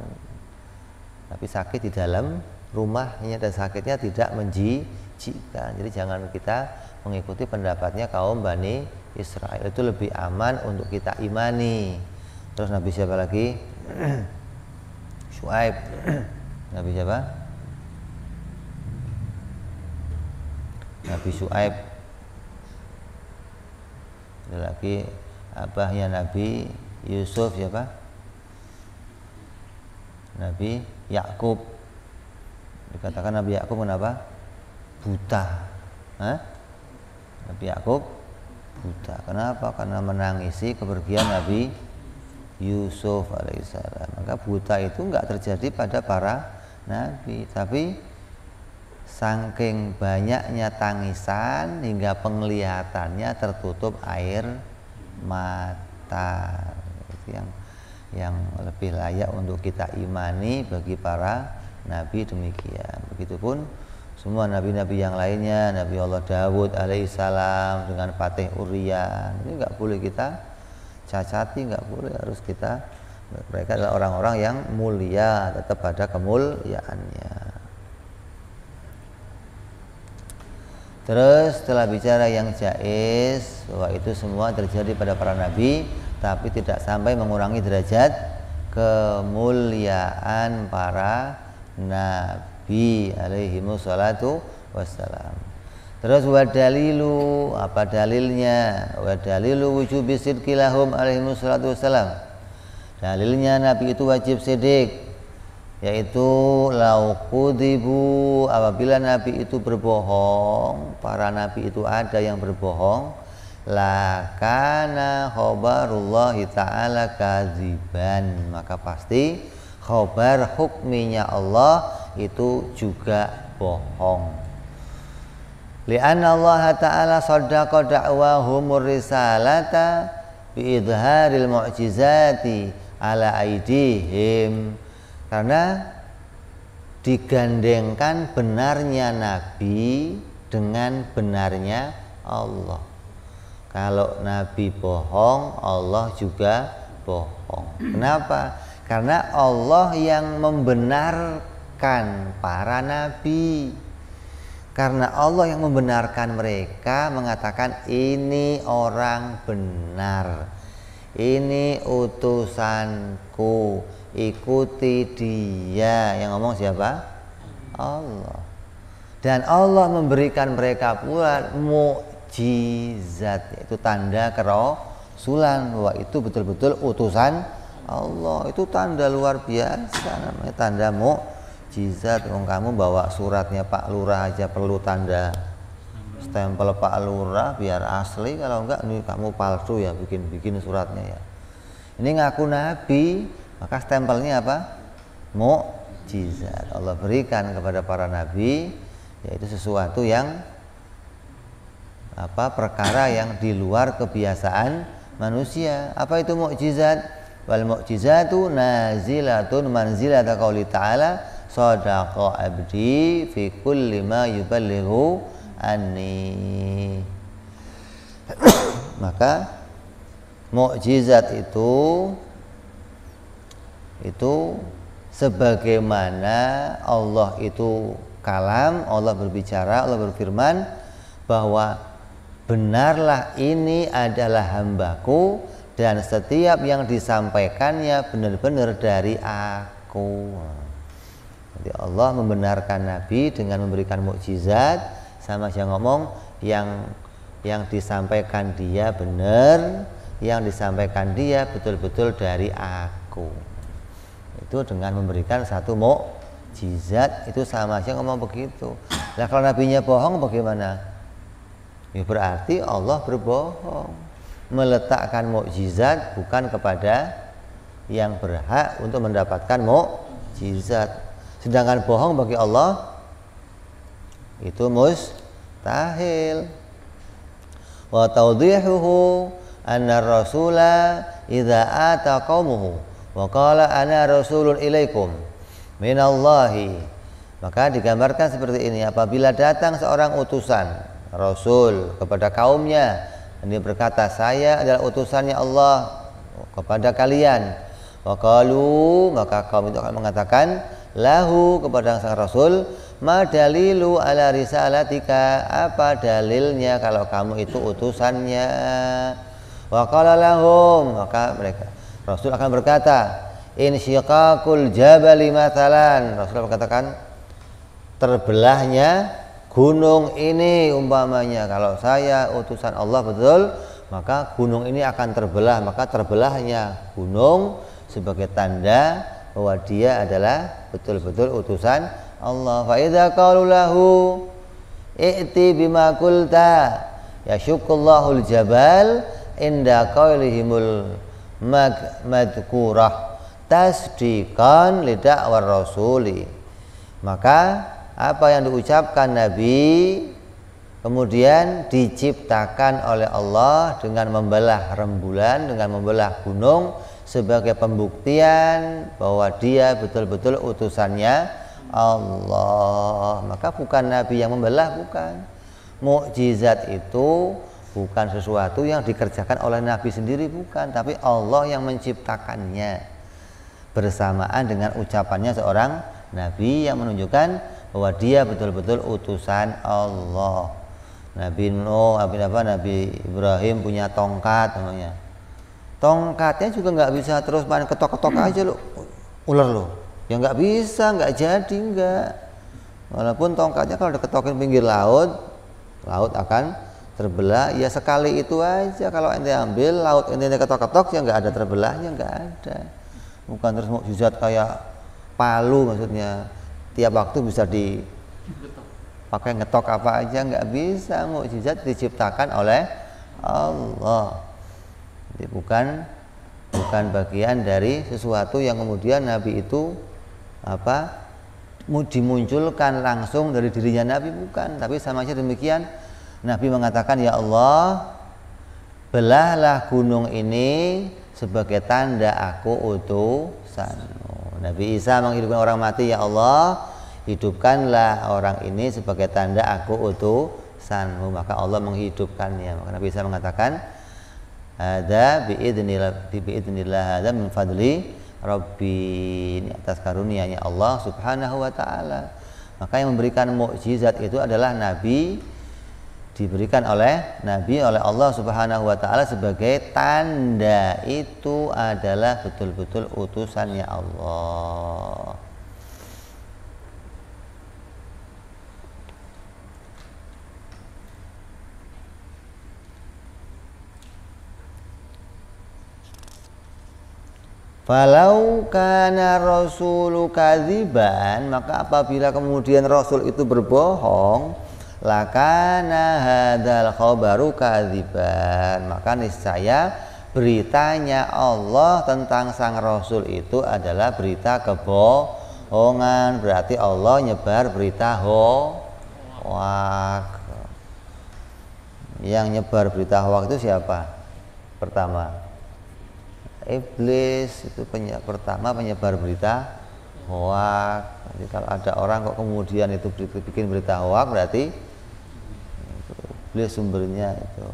A: tapi sakit di dalam rumahnya dan sakitnya tidak menjijikan. Jadi jangan kita mengikuti pendapatnya kaum Bani Israel, itu lebih aman untuk kita imani. Terus Nabi siapa lagi? Syuaib. Nabi siapa? Nabi Syuaib. Ada lagi abahnya Nabi Yusuf siapa? Nabi Yakub. Dikatakan Nabi Yakub kenapa? Buta. Hah? Nabi Yakub buta. Kenapa? Karena menangisi kepergian Nabi Yusuf alaihissalam. Maka buta itu enggak terjadi pada para nabi, tapi saking banyaknya tangisan hingga penglihatannya tertutup air mata. Itu yang lebih layak untuk kita imani bagi para nabi demikian. Begitupun semua nabi-nabi yang lainnya, Nabi Allah Dawud alaihissalam dengan Patih Urian, ini nggak boleh kita cacati, nggak boleh, harus kita, mereka adalah orang-orang yang mulia, tetap pada kemuliaannya. Terus setelah bicara yang jaiz, bahwa itu semua terjadi pada para nabi, tapi tidak sampai mengurangi derajat kemuliaan para nabi alaihimus salatu wassalam. Terus wadalilu, apa dalilnya? Wadalilu wujubi sidqi lahum alaihimus salatu wassalam. Dalilnya nabi itu wajib sidik, yaitu lauqudibu, apabila nabi itu berbohong, para nabi itu ada yang berbohong, lakana khobarullahi ta'ala kadziban, maka pasti khobar hukminya Allah itu juga bohong. Li'anna Allah ta'ala saddaqa da'wahumur risalata biidharil mu'jizati ala aidihim, karena digandengkan benarnya nabi dengan benarnya Allah. Kalau nabi bohong, Allah juga bohong. Kenapa? Karena Allah yang membenarkan para nabi. Karena Allah yang membenarkan mereka, mengatakan ini orang benar, ini utusanku, ikuti dia. Yang ngomong siapa? Allah. Dan Allah memberikan mereka pula mukjizat, yaitu tanda kerasulan, bahwa itu betul-betul utusan Allah. Itu tanda luar biasa, namanya tanda mukjizat. Kamu bawa suratnya Pak Lurah aja perlu tanda stempel Pak Lurah biar asli, kalau enggak ini kamu palsu ya, bikin suratnya ya. Ini ngaku nabi, maka stempelnya apa? Mukjizat. Allah berikan kepada para nabi, yaitu sesuatu yang perkara yang di luar kebiasaan manusia. Apa itu mukjizat? Wal mukjizatu nazilatun manzilata qauli ta'ala sadaqa abdi fi kulli ma yuballighu anni. Maka mukjizat itu sebagaimana Allah itu kalam, Allah berbicara, Allah berfirman bahwa benarlah ini adalah hambaku dan setiap yang disampaikannya benar-benar dari aku. Jadi Allah membenarkan Nabi dengan memberikan mukjizat, sama saja ngomong yang disampaikan dia benar, yang disampaikan dia betul-betul dari aku. Itu dengan memberikan satu mukjizat, itu sama saja ngomong begitu. Nah kalau nabinya bohong bagaimana? Ya berarti Allah berbohong, meletakkan mukjizat bukan kepada yang berhak untuk mendapatkan mukjizat. Sedangkan bohong bagi Allah itu mustahil. Wa tawdihuhu anna rasula idza ata qaumuhu wa qala ana rasulun ilaikum minallahi. Maka digambarkan seperti ini, apabila datang seorang utusan rasul kepada kaumnya, dia berkata, saya adalah utusannya Allah kepada kalian. Wa qalu, maka kaum itu akan mengatakan lahu kepada sang rasul, ma dalilu ala risalatika, apa dalilnya kalau kamu itu utusannya. Wa qala lahum, maka mereka rasul akan berkata, in syiqaqul jabali mathalan, rasul berkatakan terbelahnya gunung ini umpamanya, kalau saya utusan Allah betul, maka gunung ini akan terbelah, maka terbelahnya gunung sebagai tanda bahwa dia adalah betul-betul utusan Allah. Fa idza qalu lahu i'ti bima qulta yashuqqullahu al-jabal inda qaulihimul madkurah tasdiqan lida'war rasuli. Maka apa yang diucapkan Nabi kemudian diciptakan oleh Allah dengan membelah rembulan, dengan membelah gunung sebagai pembuktian bahwa dia betul-betul utusannya Allah. Maka bukan Nabi yang membelah, bukan. Mukjizat itu bukan sesuatu yang dikerjakan oleh Nabi sendiri, bukan, tapi Allah yang menciptakannya bersamaan dengan ucapannya seorang Nabi yang menunjukkan bahwa dia betul-betul utusan Allah. Nabi Nuh, Nabi Ibrahim punya tongkat namanya. Tongkatnya juga nggak bisa terus main ketok-ketok aja lo, ular lo. Ya nggak bisa, nggak jadi, nggak. Walaupun tongkatnya kalau diketokin pinggir laut, laut akan terbelah. Ya sekali itu aja, kalau ente ambil laut ente ketok-ketok ya nggak ada terbelahnya, nggak ada. Bukan terus mukjizat kayak palu, maksudnya tiap waktu bisa dipakai ngetok apa aja, nggak bisa. Mukjizat diciptakan oleh Allah. Jadi bukan bagian dari sesuatu yang kemudian Nabi itu dimunculkan langsung dari dirinya Nabi, bukan. Tapi sama saja demikian, Nabi mengatakan, ya Allah, belahlah gunung ini sebagai tanda aku utusanmu. Nabi Isa menghidupkan orang mati, ya Allah, hidupkanlah orang ini sebagai tanda aku utusanmu. Maka Allah menghidupkannya. Maka Nabi Isa mengatakan, ada biidznillah, ada min fadli Rabbi, ini atas karunia-Nya Allah Subhanahu wa taala. Maka yang memberikan mukjizat itu adalah Nabi, diberikan oleh Nabi oleh Allah Subhanahu wa taala sebagai tanda itu adalah betul-betul utusannya Allah. Falau kana rasulu kadziban, maka apabila kemudian Rasul itu berbohong, lakana hadzal khabaru kadziban, maka niscaya beritanya Allah tentang sang Rasul itu adalah berita kebohongan. Berarti Allah nyebar berita hoak. Yang nyebar berita hoak itu siapa? Pertama, iblis. Itu pertama penyebar berita hoak. Jadi kalau ada orang kok kemudian itu bikin berita hoak, berarti iblis sumbernya itu.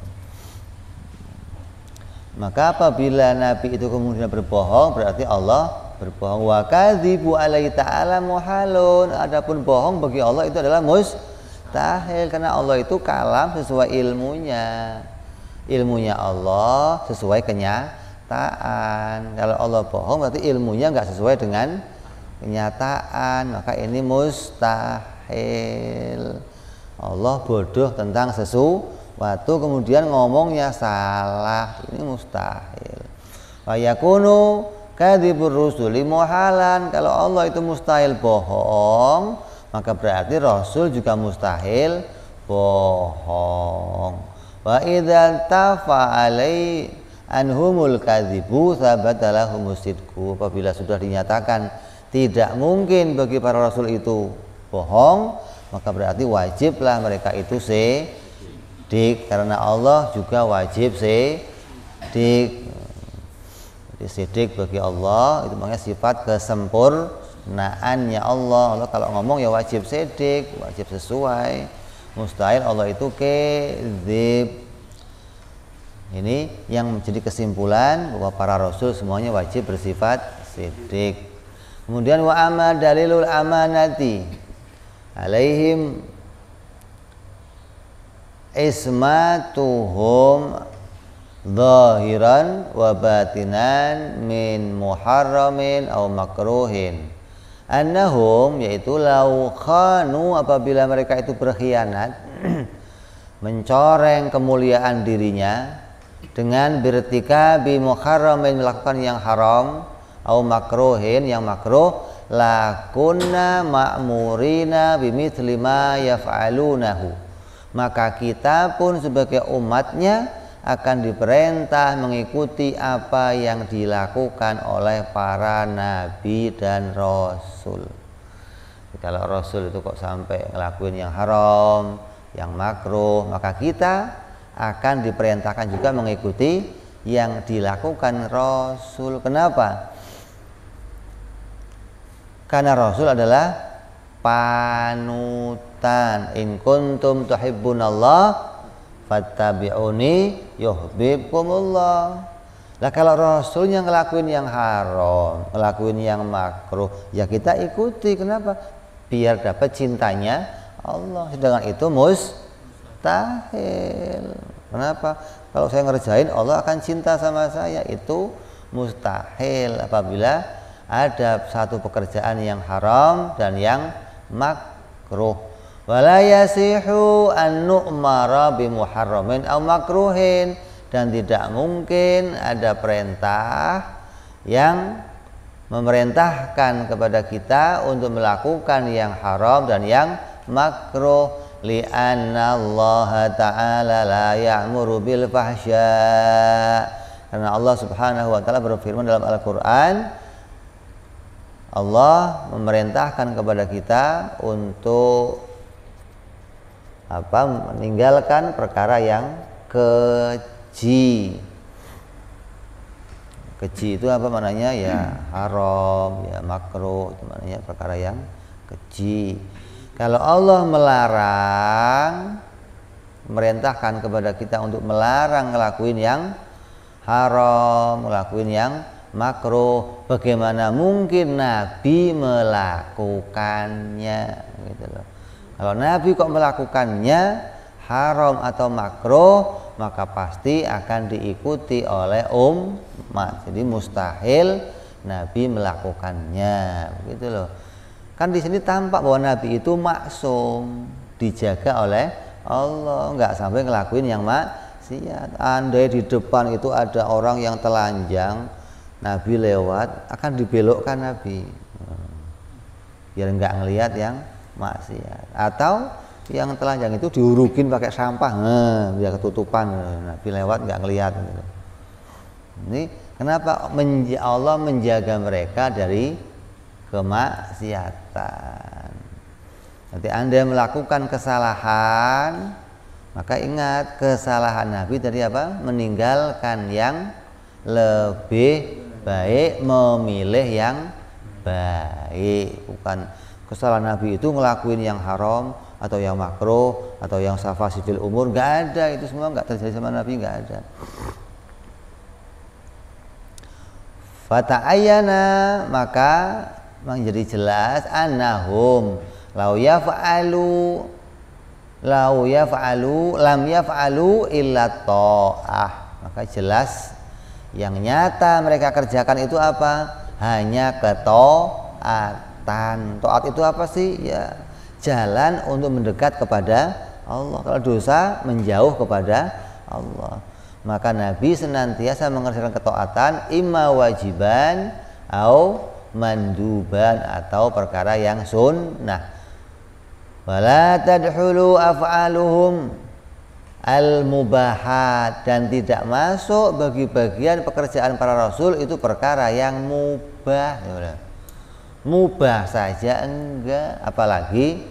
A: Maka apabila Nabi itu kemudian berbohong, berarti Allah berbohong. Wa kadzibu alaihi ta'ala muhalun. Adapun bohong bagi Allah itu adalah mustahil, karena Allah itu kalam sesuai ilmunya. Ilmunya Allah sesuai kenyataan. Kalau Allah bohong berarti ilmunya nggak sesuai dengan kenyataan, maka ini mustahil. Allah bodoh tentang sesuatu kemudian ngomongnya salah, ini mustahil. Wa yakunu kadzibur rusuli muhalan. Kalau Allah itu mustahil bohong, maka berarti Rasul juga mustahil bohong. Wa idza tafa alai anhumul kadzibu sabatallahumus sidqu. Apabila sudah dinyatakan tidak mungkin bagi para rasul itu bohong, maka berarti wajiblah mereka itu siddiq, karena Allah juga wajib siddiq. Jadi sidik bagi Allah itu makanya sifat kesempurnaannya Allah. Allah kalau ngomong ya wajib sidik, wajib sesuai. Mustahil Allah itu kadzib. Ini yang menjadi kesimpulan bahwa para rasul semuanya wajib bersifat sidik. Kemudian wa amma dalilul amanati alaihim ismatuhum zahiran wa batinan min muharramin aw makruhin. Annahum yaitu lau khanu apabila mereka itu berkhianat mencoreng kemuliaan dirinya dengan birtikabi muharramin melakukan yang haram au makruhin yang makruh lakunna ma'murina bimithli ma yaf'alunahu, maka kita pun sebagai umatnya akan diperintah mengikuti apa yang dilakukan oleh para nabi dan rasul. Kalau rasul itu kok sampai ngelakuin yang haram, yang makruh, maka kita akan diperintahkan juga mengikuti yang dilakukan rasul. Kenapa? Karena rasul adalah panutan. In kuntum tuhibbunallah fattabi'uni yuhibbukumullah. Lah kalau rasulnya ngelakuin yang haram, ngelakuin yang makruh, ya kita ikuti. Kenapa? Biar dapat cintanya Allah. Sedangkan itu mustahil. Kenapa? Kalau saya ngerjain Allah akan cinta sama saya, itu mustahil apabila ada satu pekerjaan yang haram dan yang makruh. Wala yasihu an nu'mara bi muharramin aw makruhin, dan tidak mungkin ada perintah yang memerintahkan kepada kita untuk melakukan yang haram dan yang makruh. Li'anna Allah ta'ala la ya'muru bil fahsya, karena Allah subhanahu wa ta'ala berfirman dalam Al-Quran, Allah memerintahkan kepada kita untuk meninggalkan perkara yang keji. Keji itu apa maknanya? Ya haram, ya makruh, itu maknanya perkara yang keji. Kalau Allah melarang, merintahkan kepada kita untuk melarang ngelakuin yang haram, ngelakuin yang makruh, bagaimana mungkin Nabi melakukannya gitu loh. Kalau Nabi kok melakukannya haram atau makruh, maka pasti akan diikuti oleh umat. Jadi mustahil Nabi melakukannya, begitu loh. Kan di sini tampak bahwa Nabi itu maksum, dijaga oleh Allah, nggak sampai ngelakuin yang maksiat. Andai di depan itu ada orang yang telanjang, Nabi lewat, akan dibelokkan Nabi, biar nggak ngelihat yang maksiat. Atau yang telanjang itu diurukin pakai sampah, biar ketutupan, Nabi lewat nggak ngelihat. Ini kenapa Allah menjaga mereka dari kemaksiatan. Nanti Anda melakukan kesalahan, maka ingat kesalahan Nabi tadi apa? Meninggalkan yang lebih baik, memilih yang baik. Bukan kesalahan Nabi itu ngelakuin yang haram atau yang makruh atau yang safasidil umur, nggak ada. Itu semua nggak terjadi sama Nabi, nggak ada. Fata'ayyana, maka menjadi jelas annahum lau yaf'alu lam yaf'alu illa ta'ah. Maka jelas yang nyata mereka kerjakan itu apa? Hanya ketaatan. Taat itu apa sih? Ya, jalan untuk mendekat kepada Allah. Kalau dosa, menjauh kepada Allah. Maka Nabi senantiasa mengerjakan ketaatan, imma wajiban au manduban, atau perkara yang sunnah. Wala tadkhulu af'aluhum al-mubahat, dan tidak masuk bagi bagian pekerjaan para rasul itu perkara yang mubah. Mubah saja enggak, apalagi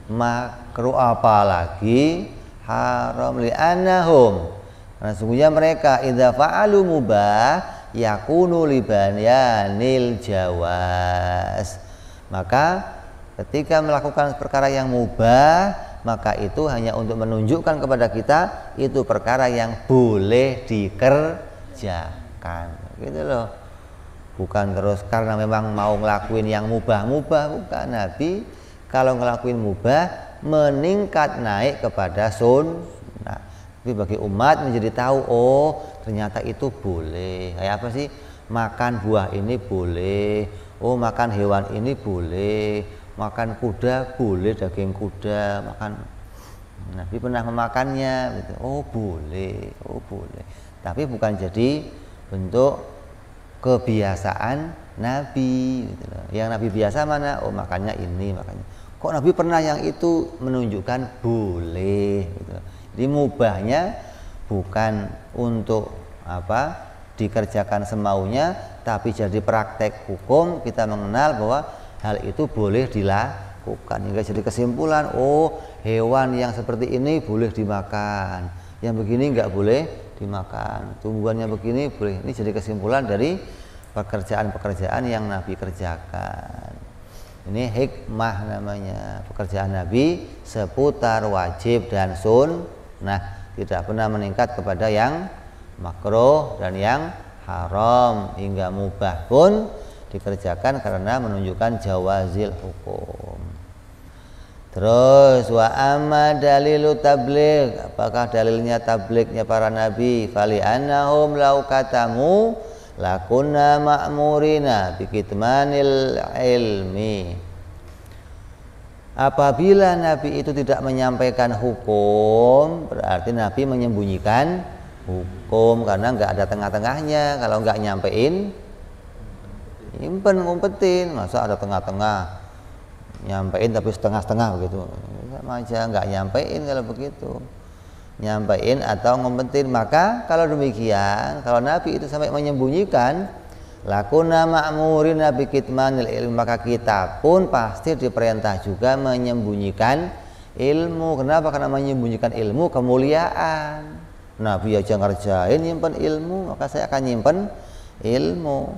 A: makruh, apalagi haram. Li'annahum, karena sesungguhnya mereka idza fa'alu mubah, yakunu libanyanil jawaz. Maka ketika melakukan perkara yang mubah, maka itu hanya untuk menunjukkan kepada kita itu perkara yang boleh dikerjakan, gitu loh. Bukan terus karena memang mau ngelakuin yang mubah-mubah, bukan. Nabi kalau ngelakuin mubah meningkat naik kepada sunnah. Tapi bagi umat menjadi tahu, oh ternyata itu boleh. Kayak apa sih? Makan buah ini boleh. Oh makan hewan ini boleh. Makan kuda boleh, daging kuda. Makan. Nabi pernah memakannya. Gitu. Oh boleh, oh boleh. Tapi bukan jadi bentuk kebiasaan Nabi. Gitu loh. Yang Nabi biasa mana? Oh makannya ini, makannya. Kok Nabi pernah yang itu menunjukkan boleh. Gitu. Jadi mubahnya bukan untuk apa dikerjakan semaunya, tapi jadi praktek hukum kita mengenal bahwa hal itu boleh dilakukan. Hingga jadi kesimpulan, oh hewan yang seperti ini boleh dimakan, yang begini nggak boleh dimakan, tumbuhannya begini boleh. Ini jadi kesimpulan dari pekerjaan-pekerjaan yang Nabi kerjakan. Ini hikmah namanya, pekerjaan Nabi seputar wajib dan sunnah, tidak pernah meningkat kepada yang makruh dan yang haram, hingga mubah pun dikerjakan karena menunjukkan jawazil hukum. Terus wa amma dalilu tabligh, apakah dalilnya tablignya para nabi? Fali annahum law katamu lakunna ma'murina bikitmanil ilmi. Apabila nabi itu tidak menyampaikan hukum, berarti nabi menyembunyikan hukum, karena nggak ada tengah-tengahnya. Kalau nggak nyampein, nyimpen ngumpetin. Masa ada tengah-tengah, nyampein tapi setengah-setengah begitu, sama aja nggak nyampein. Kalau begitu nyampein atau ngumpetin, maka kalau demikian, kalau Nabi itu sampai menyembunyikan, lakuna ma'murin nabi kitmanil ilmu, maka kita pun pasti diperintah juga menyembunyikan ilmu. Kenapa? Karena menyembunyikan ilmu kemuliaan. Nabi aja ngerjain nyimpen ilmu, maka saya akan nyimpen ilmu.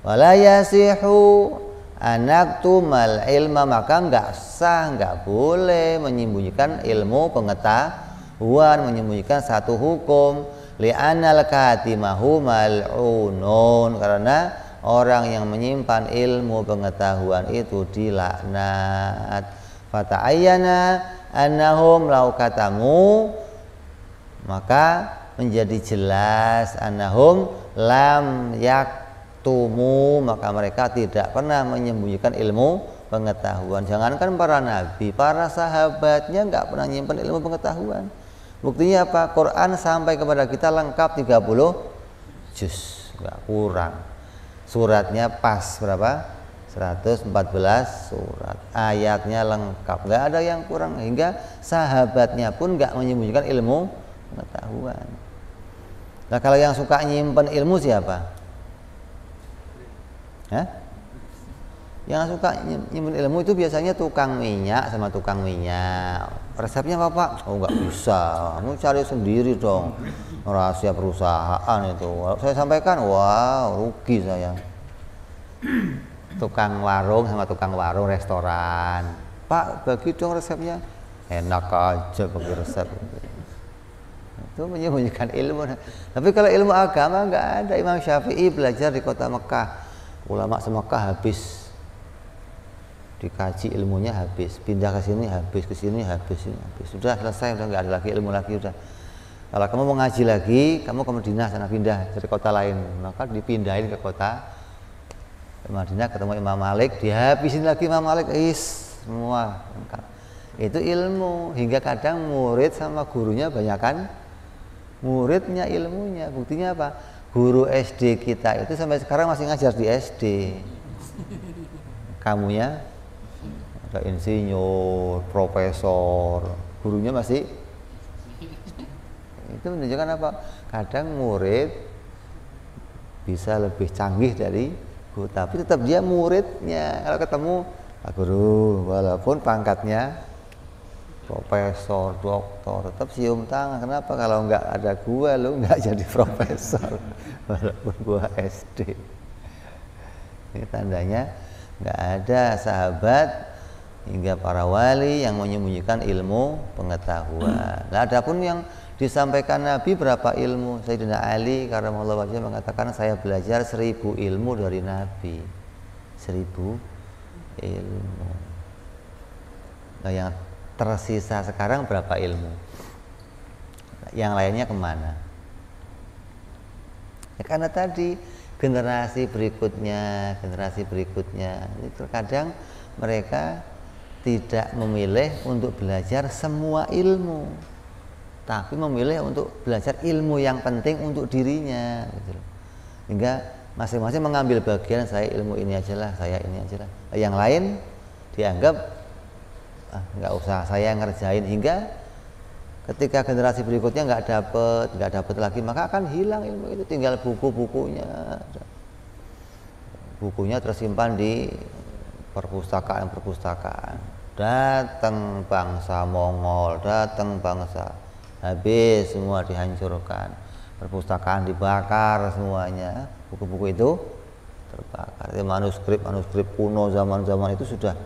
A: Wala yasihu anaktumal ilma, maka enggak sah, enggak boleh menyembunyikan ilmu pengetahuan, menyembunyikan satu hukum. Li'anal katimahu mal'unun, karena orang yang menyimpan ilmu pengetahuan itu dilaknat. Fata'ayyana annahum law katamu, maka menjadi jelas annahum lam yaktumu, maka mereka tidak pernah menyembunyikan ilmu pengetahuan. Jangankan para nabi, para sahabatnya nggak pernah nyimpan ilmu pengetahuan. Buktinya apa? Quran sampai kepada kita lengkap 30 juz, nggak kurang. Suratnya pas berapa? 114 surat. Ayatnya lengkap, nggak ada yang kurang. Hingga sahabatnya pun nggak menyembunyikan ilmu pengetahuan. Nah kalau yang suka nyimpen ilmu siapa? Hah? Yang suka nyimpen ilmu itu biasanya tukang minyak sama tukang minyak. Resepnya apa Pak? Oh nggak bisa, kamu cari sendiri dong, rahasia perusahaan itu. Saya sampaikan, wow rugi saya. Tukang warung sama tukang warung restoran, Pak bagi dong resepnya. Enak aja bagi resep. Itu menyembunyikan ilmu. Tapi kalau ilmu agama nggak ada. Imam Syafi'i belajar di kota Mekah, ulama se-Mekah habis dikaji ilmunya, habis pindah ke sini habis, ke sini habis, ini habis, sudah selesai, udah nggak ada lagi ilmu lagi. Udah kalau kamu mau ngaji lagi, kamu ke Madinah sana, pindah dari kota lain, maka dipindahin ke kota Madinah, ketemu Imam Malik, dihabisin lagi Imam Malik, semua lengkap. Itu ilmu. Hingga kadang murid sama gurunya banyakan muridnya ilmunya. Buktinya apa? Guru SD kita itu sampai sekarang masih ngajar di SD. Kamunya ada insinyur, profesor, gurunya masih. Itu menunjukkan apa? Kadang murid bisa lebih canggih dari guru, tapi tetap dia muridnya. Kalau ketemu Pak Guru, walaupun pangkatnya profesor, doktor, tetap cium tangan. Kenapa? Kalau nggak ada gua lu nggak jadi profesor walaupun gua SD. Ini tandanya nggak ada sahabat hingga para wali yang menyembunyikan ilmu pengetahuan. Nah, adapun yang disampaikan Nabi berapa ilmu? Sayyidina Ali karramallahu wajhahu mengatakan saya belajar 1000 ilmu dari Nabi. 1000 ilmu. Nah, yang tersisa sekarang berapa ilmu? Yang lainnya kemana? Ya, karena tadi generasi berikutnya ini terkadang mereka tidak memilih untuk belajar semua ilmu, tapi memilih untuk belajar ilmu yang penting untuk dirinya gitu. Hingga masing-masing mengambil bagian, saya ilmu ini aja lah, saya ini aja lah, yang lain dianggap nggak usah saya ngerjain, hingga ketika generasi berikutnya nggak dapet lagi, maka akan hilang ilmu itu, tinggal bukunya tersimpan di perpustakaan. Datang bangsa Mongol, datang bangsa, habis semua dihancurkan, perpustakaan dibakar semuanya, buku-buku itu terbakar. Manuskrip kuno zaman itu sudah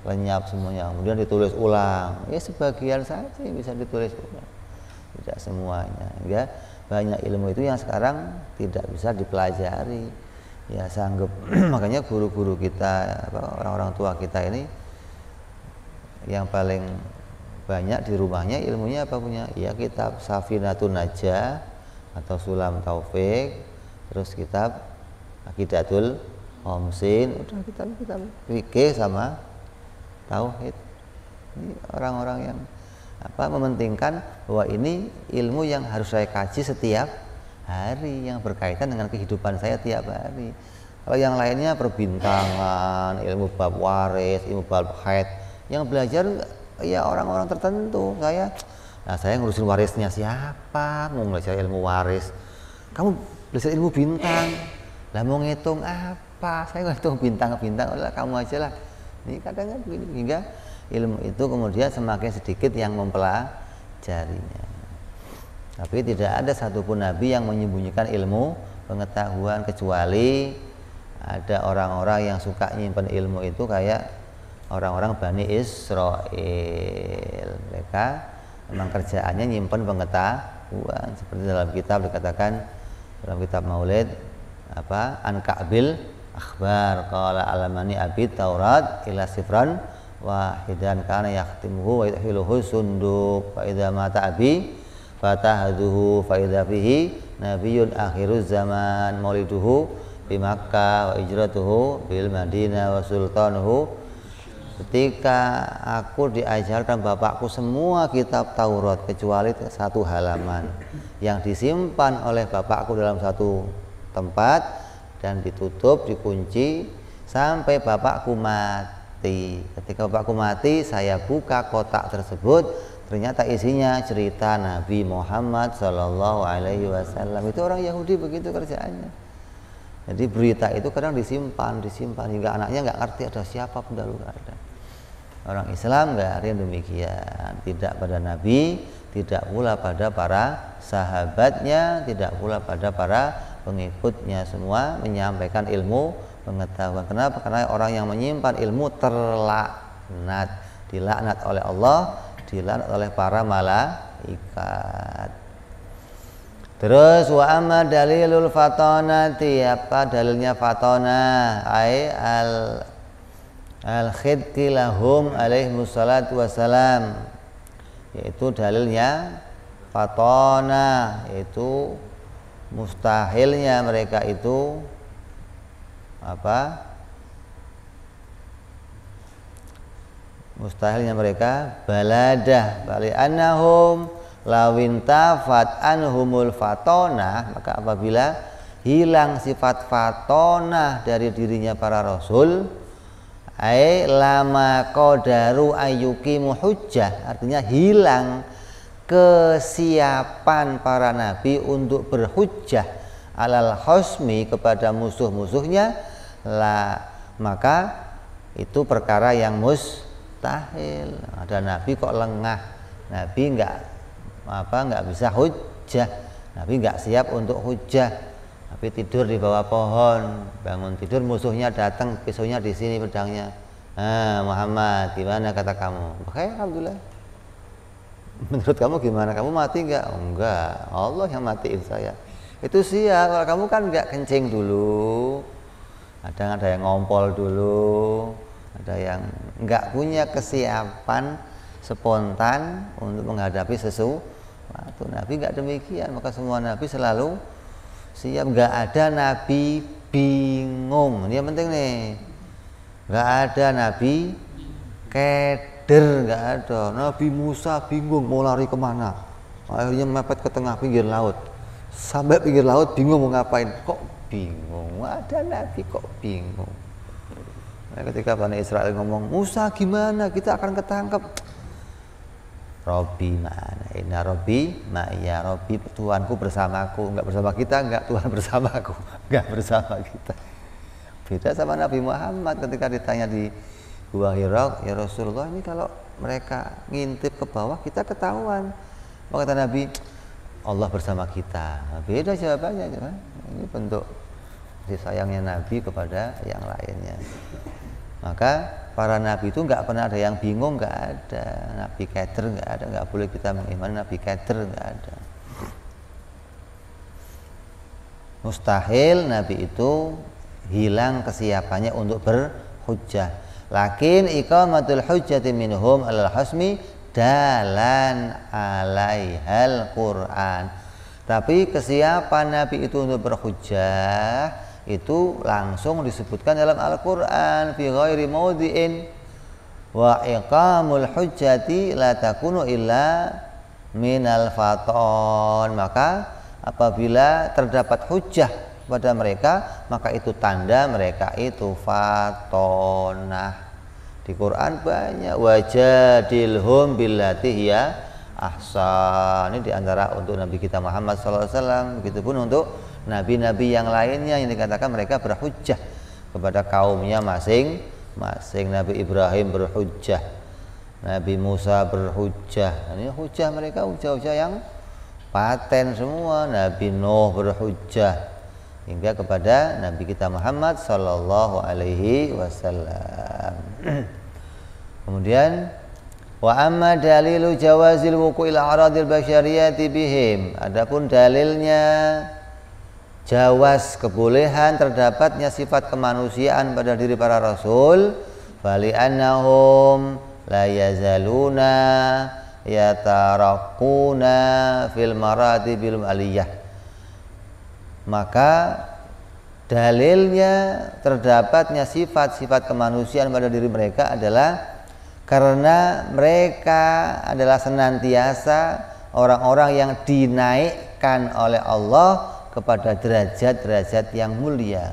A: lenyap semuanya, kemudian ditulis ulang. Ya sebagian saja yang bisa ditulis ulang, tidak semuanya. Ya, banyak ilmu itu yang sekarang tidak bisa dipelajari. Ya sanggup makanya guru-guru kita, orang-orang tua kita ini yang paling banyak di rumahnya ilmunya apa punya? Ya kitab Safinatun Najah atau Sulam Taufik, terus kitab Aqidatul Homsin, udah kitab fikih sama tauhid. Ini orang-orang yang mementingkan bahwa ini ilmu yang harus saya kaji setiap hari, yang berkaitan dengan kehidupan saya tiap hari. Kalau yang lainnya perbintangan, ilmu bab waris, ilmu bab haid, yang belajar ya orang-orang tertentu. Saya ngurusin warisnya siapa, mau belajar ilmu waris. Kamu belajar ilmu bintang, lah mau ngitung apa? Saya ngitung bintang, lah kamu aja lah. Ini kadang kan begini, hingga ilmu itu kemudian semakin sedikit yang mempelajarinya. Tapi tidak ada satupun nabi yang menyembunyikan ilmu pengetahuan, kecuali ada orang-orang yang suka nyimpen ilmu itu kayak orang-orang Bani Israel. Mereka memang kerjaannya nyimpen pengetahuan, seperti dalam kitab dikatakan, dalam kitab Maulid an Ka'bil akhbar qala alamani abi Taurat ila sifran wahidan kana yahtimuhu wa yudhiluhu sunduk fa idza mata abi fatahaduhu fa idza fihi nabiyyun akhiruz zaman mauliduhu di Makkah wa hijratuhu bil Madinah wa sultanuhu. Ketika aku diajarkan bapakku semua kitab Taurat kecuali satu halaman yang disimpan oleh bapakku dalam satu tempat dan ditutup, dikunci sampai bapakku mati. Ketika bapakku mati, saya buka kotak tersebut, ternyata isinya cerita Nabi Muhammad SAW. Itu orang Yahudi begitu kerjaannya. Jadi berita itu kadang disimpan hingga anaknya nggak ngerti ada siapa pendahulu ada. Orang Islam nggak ada yang demikian, tidak pada Nabi, tidak pula pada para sahabatnya, tidak pula pada para pengikutnya, semua menyampaikan ilmu pengetahuan. Kenapa? Karena orang yang menyimpan ilmu terlaknat, dilaknat oleh Allah, dilaknat oleh para malaikat. Terus wa amma dalilul fatonati, apa dalilnya fatona? Al-khidqi lahum alaihimus salatu wassalam, yaitu dalilnya fatona, yaitu mustahilnya mereka itu mustahilnya mereka baladah bali annahum lawin tafat anhumul fatona, maka apabila hilang sifat fatona dari dirinya para rasul, lama qadaru ayyuqimu hujjah, artinya hilang kesiapan para nabi untuk berhujjah alal khosmi kepada musuh-musuhnya, maka itu perkara yang mustahil. Ada nabi kok lengah, nabi nggak bisa hujjah, nabi nggak siap untuk hujjah, tapi tidur di bawah pohon, bangun tidur musuhnya datang, pisaunya di sini pedangnya. Muhammad, gimana kata kamu? Oke, alhamdulillah. Menurut kamu gimana? Kamu mati nggak? Enggak, Allah yang matiin saya. Itu siap. Kalau kamu kan nggak kencing dulu, ada yang ngompol dulu, ada yang nggak punya kesiapan spontan untuk menghadapi sesuatu. Nabi nggak demikian, maka semua nabi selalu siap. Nggak ada nabi bingung. Ini yang penting nih. Nggak ada nabi keder, nggak ada. Nabi Musa bingung mau lari kemana, akhirnya mepet ke tengah pinggir laut. Sampai pinggir laut bingung mau ngapain. Kok bingung? Ada nabi kok bingung. Nah, ketika Bani Israel ngomong, Musa gimana? Kita akan ketangkep. Robbi mana? Inna Robbi ma'ya. Robbi Tuhanku bersamaku. Enggak bersama kita, enggak. Tuhan bersamaku, enggak bersama kita. Beda sama Nabi Muhammad ketika ditanya di Gua Hira, ya Rasulullah, ini kalau mereka ngintip ke bawah kita ketahuan. Maka kata Nabi, Allah bersama kita. Beda jawabannya, kan? Ini bentuk kasih sayangnya Nabi kepada yang lainnya. Maka para Nabi itu nggak pernah ada yang bingung, nggak ada. Nabi keder nggak ada, nggak boleh kita mengimani Nabi keder, nggak ada. Mustahil Nabi itu hilang kesiapannya untuk berhujjah. Lakin iqamatul hujjati minhum alal hasmi dalan alaihal Quran. Tapi kesiapan Nabi itu untuk berhujjah itu langsung disebutkan dalam Al-Quran fi ghairi maudhi'in wa iqamul hujjati la takunu illa minal faton. Maka apabila terdapat hujjah pada mereka, maka itu tanda mereka itu fatonah. Di Quran banyak wajadilhum billati hiya ahsan. Ini diantara untuk Nabi kita Muhammad SAW. Begitupun untuk nabi-nabi yang lainnya yang dikatakan mereka berhujjah kepada kaumnya masing-masing. Nabi Ibrahim berhujjah, Nabi Musa berhujjah. Ini hujjah mereka hujjah-hujjah yang paten semua. Nabi Nuh berhujjah hingga kepada Nabi kita Muhammad sallallahu alaihi wasallam. Kemudian wa amma dalilu jawazil wuqu'il a'radil basyariyati bihim. Adapun dalilnya jawaz kebolehan terdapatnya sifat kemanusiaan pada diri para rasul, fali annahum la yazaluna yataraqquna fil maratibil aliyah. Maka dalilnya terdapatnya sifat-sifat kemanusiaan pada diri mereka adalah karena mereka adalah senantiasa orang-orang yang dinaikkan oleh Allah kepada derajat-derajat yang mulia.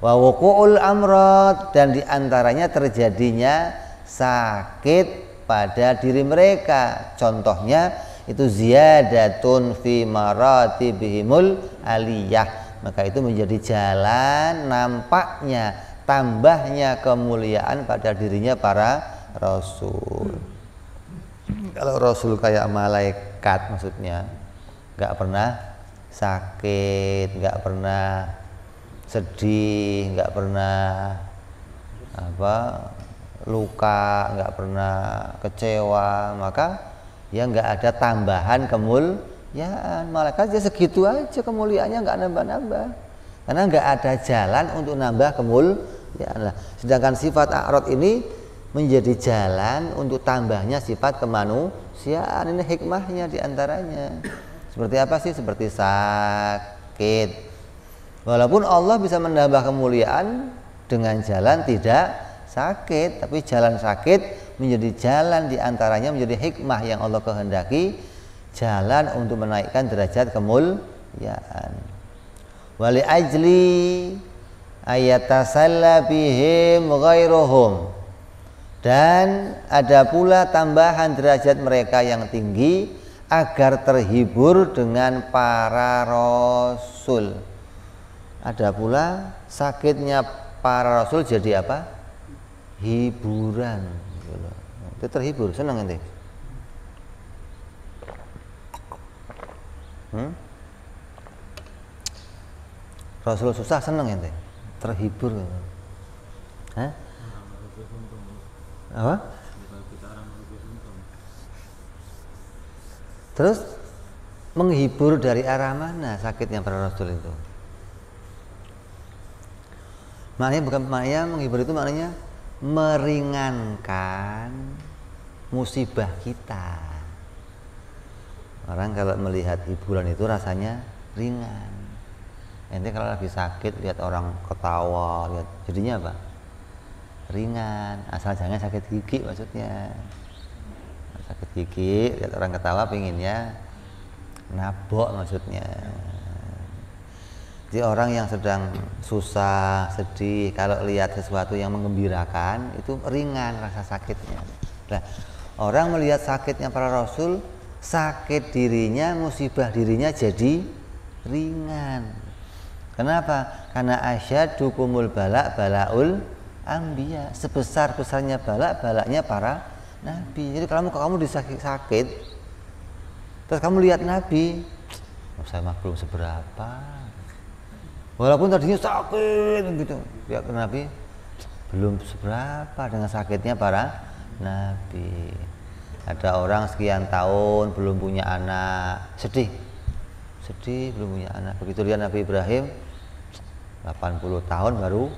A: Wa wuqu'ul amrad, dan diantaranya terjadinya sakit pada diri mereka. Contohnya itu ziyadatun fi maratibihimul aliyah. Maka itu menjadi jalan nampaknya tambahnya kemuliaan pada dirinya para rasul. Kalau rasul kayak malaikat, maksudnya nggak pernah sakit, nggak pernah sedih, nggak pernah luka, nggak pernah kecewa, maka ya nggak ada tambahan kemuliaan. Malaikat ya segitu aja kemuliaannya, nggak nambah-nambah, karena nggak ada jalan untuk nambah kemuliaan. Sedangkan sifat a'rad ini menjadi jalan untuk tambahnya sifat kemanusiaan. Ini hikmahnya diantaranya. Seperti apa sih? Seperti sakit. Walaupun Allah bisa menambah kemuliaan dengan jalan tidak sakit, tapi jalan sakit menjadi jalan diantaranya menjadi hikmah yang Allah kehendaki, jalan untuk menaikkan derajat kemuliaan. Wali ajli ayatasalla bihim ghairuhum, dan ada pula tambahan derajat mereka yang tinggi agar terhibur dengan para rasul. Ada pula sakitnya para rasul jadi apa? Hiburan. gitu loh. Itu terhibur, senang ente. Rasul susah seneng ente, terhibur gitu. Hah? Apa? Terus menghibur dari arah mana sakitnya para Rasul itu? Maknanya bukan maknanya menghibur itu maknanya meringankan musibah kita. Orang kalau melihat hiburan itu rasanya ringan. Ente kalau lagi sakit lihat orang ketawa, lihat jadinya apa? Ringan, asal jangan sakit gigi maksudnya. Sakit gigi, lihat orang ketawa pinginnya nabok maksudnya. Jadi orang yang sedang susah, sedih, kalau lihat sesuatu yang menggembirakan itu ringan rasa sakitnya. Nah, orang melihat sakitnya para Rasul, sakit dirinya, musibah dirinya jadi ringan. Kenapa? Karena asyaddukumul balaul anbiya. Sebesar-besarnya balaknya para nabi. Jadi kalau kamu disakit, terus kamu lihat nabi, saya mah belum seberapa. Walaupun tadinya sakit gitu, lihat nabi belum seberapa dengan sakitnya para nabi. Ada orang sekian tahun belum punya anak, sedih belum punya anak. Begitu lihat Nabi Ibrahim 80 tahun baru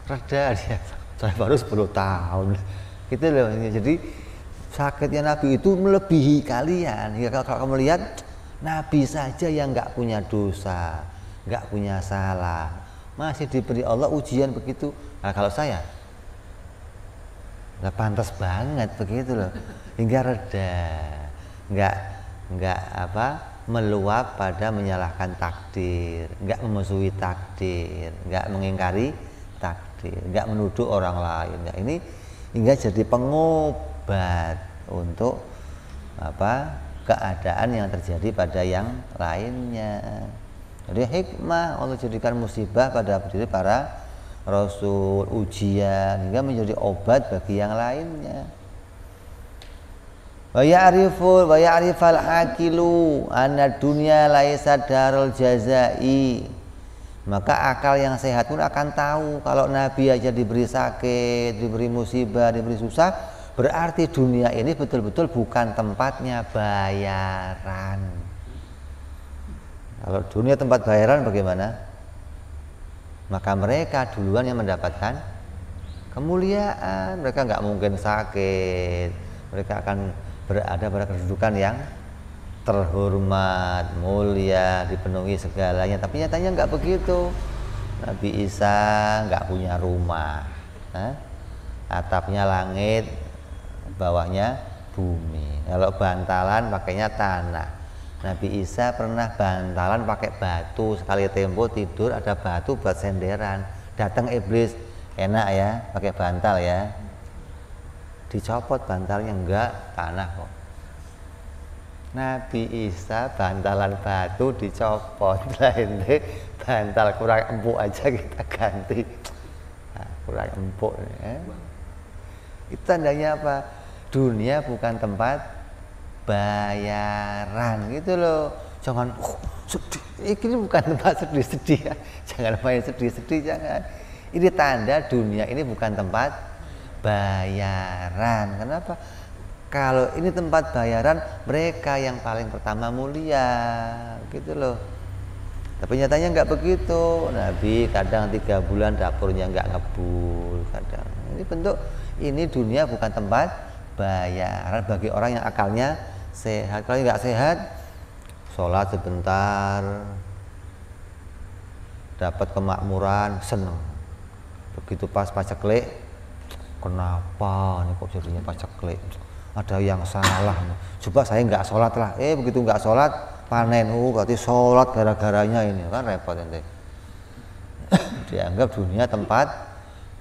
A: reda dia. Saya baru 10 tahun. Gitu loh. Jadi sakitnya Nabi itu melebihi kalian. Ya, kalau kamu lihat Nabi saja yang nggak punya dosa, nggak punya salah, masih diberi Allah ujian begitu. Nah, kalau saya nggak pantas banget begitu loh, hingga reda, nggak meluap pada menyalahkan takdir, nggak memusuhi takdir, nggak mengingkari takdir, nggak menuduh orang lain. Nah, ini hingga jadi pengobat untuk keadaan yang terjadi pada yang lainnya. Jadi hikmah Allah jadikan musibah pada diri para Rasul, ujian hingga menjadi obat bagi yang lainnya. Wa ya'rifal aqilu anna dunya laisa darul jazai. Maka akal yang sehat pun akan tahu kalau Nabi aja diberi sakit, diberi musibah, diberi susah, berarti dunia ini betul-betul bukan tempatnya bayaran. Kalau dunia tempat bayaran bagaimana? Maka mereka duluan yang mendapatkan kemuliaan. Mereka nggak mungkin sakit. Mereka akan berada pada kedudukan yang terhormat, mulia, dipenuhi segalanya. Tapi nyatanya nggak begitu. Nabi Isa nggak punya rumah, atapnya langit, bawahnya bumi. Kalau bantalan pakainya tanah. Nabi Isa pernah bantalan pakai batu, sekali tempo tidur ada batu buat senderan. Datang iblis, enak ya pakai bantal ya, dicopot bantalnya, enggak, tanah kok. Nabi Isa bantalan batu dicopot, ini bantal kurang empuk aja kita ganti. Nah, kurang empuk ya. Itu tandanya apa? Dunia bukan tempat bayaran gitu loh. Jangan sedih, ini bukan tempat sedih-sedih ya. Jangan main sedih-sedih, jangan. Ini tanda dunia ini bukan tempat bayaran. Kenapa? Kalau ini tempat bayaran, mereka yang paling pertama mulia gitu loh. Tapi nyatanya nggak begitu. Nabi kadang 3 bulan dapurnya nggak ngebul kadang. Ini bentuk, ini dunia bukan tempat bayaran bagi orang yang akalnya sehat. Kalau nggak sehat, sholat sebentar, dapat kemakmuran, seneng. Begitu pas paceklik, kenapa nih kok jadinya paceklik? Ada yang salah. Coba saya nggak sholat lah. Begitu nggak sholat, panen. Berarti sholat gara-garanya ini, kan repot ente. Dianggap dunia tempat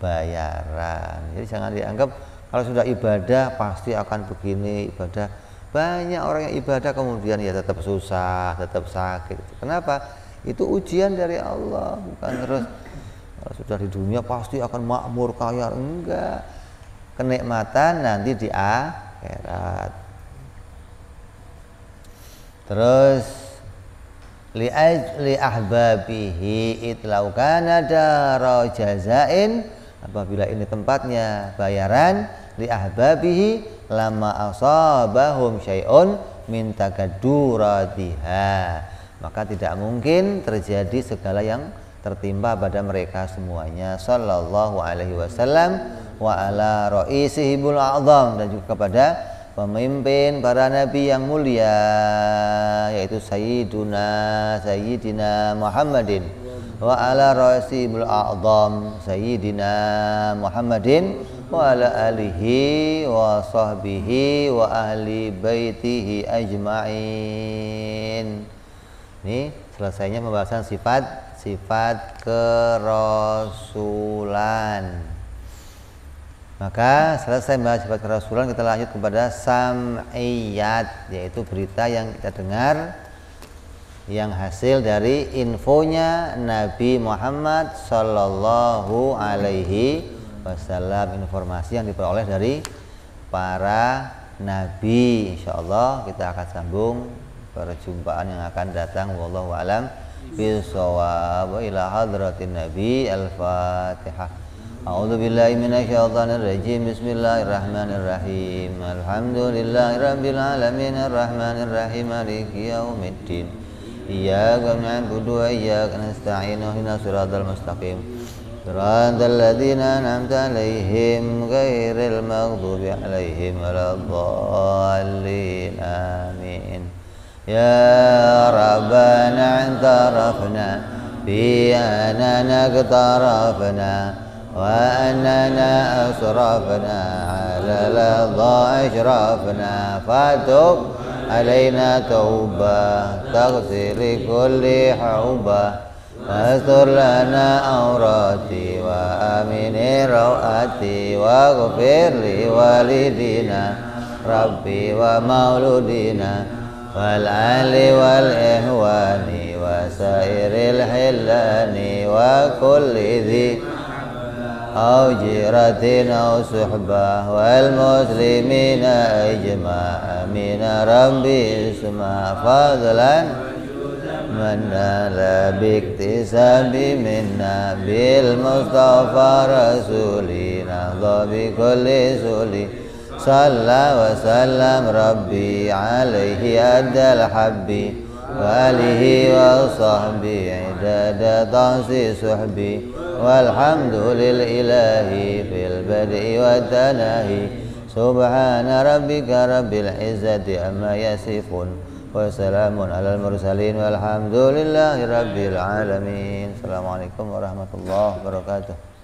A: bayaran. Jadi jangan dianggap kalau sudah ibadah pasti akan begini ibadah. Banyak orang yang ibadah kemudian ya tetap susah, tetap sakit. Kenapa? Itu ujian dari Allah, bukan terus kalau sudah di dunia pasti akan makmur kaya. Enggak. kenikmatan nanti di akhirat. Terus li ahbabihi itlau kana dara jazain, apabila ini tempatnya bayaran, li ahbabihi lama asabahum syai'un min takadduratiha, maka tidak mungkin terjadi segala yang tertimpa pada mereka semuanya. Sallallahu alaihi wasallam wa ala raisihibul a'zam, dan juga kepada pemimpin para nabi yang mulia, yaitu Sayyidina Muhammadin, wa ala raisihibul a'zam Sayyidina Muhammadin wa ala alihi wa sahbihi wa ahli baitihi ajma'in. Ini selesainya pembahasan sifat kerasulan. Maka selesai membahas sifat kerasulan, kita lanjut kepada sam'iyat, yaitu berita yang kita dengar yang hasil dari infonya Nabi Muhammad Sallallahu Alaihi Wasallam, informasi yang diperoleh dari para nabi. Insyaallah kita akan sambung perjumpaan yang akan datang. Wallahu a'lam bishawab. Ila hadratin Nabi. Al-Fatihah. A'udzu billahi minasyaitonir rajim. Bismillahirrahmanirrahim. Alhamdulillahirabbil alamin arrahmanir rahim maliki yaumiddin. Iyyaka na'budu wa iyyaka nasta'in. Ihdinas siratal mustaqim. Siratal ladzina an'amta 'alaihim ghairil maghdubi 'alaihim waladdallin. Amin. Ya Rabbana i'tarafna bi annana iqtarafna wa annana asrafna 'ala ladha ashrafna fatub alaina taubah taghfir kulli haubah wastur lana aurati wa amini rawati wa ghfir li walidina rabbi wa mauludina wal ali wal ihwani wa sairil hilani wa kulli dhi aw jiratin aw suhbah wal muslimina ajma' amin rabbi isma fadlan manna la biktisabi minna bil mustafa rasulina dhabi kulli suli Salla wa sallam Rabbi alaihi adal habbi wa alihi wa sahbi idada tansi suhbi walhamdulil ilahi fil bad'i wa tanahi subhana rabbika rabbil izzati amma yasifun wa salamun alal mursalin walhamdulillahi rabbil alamin. Assalamualaikum warahmatullahi wabarakatuh.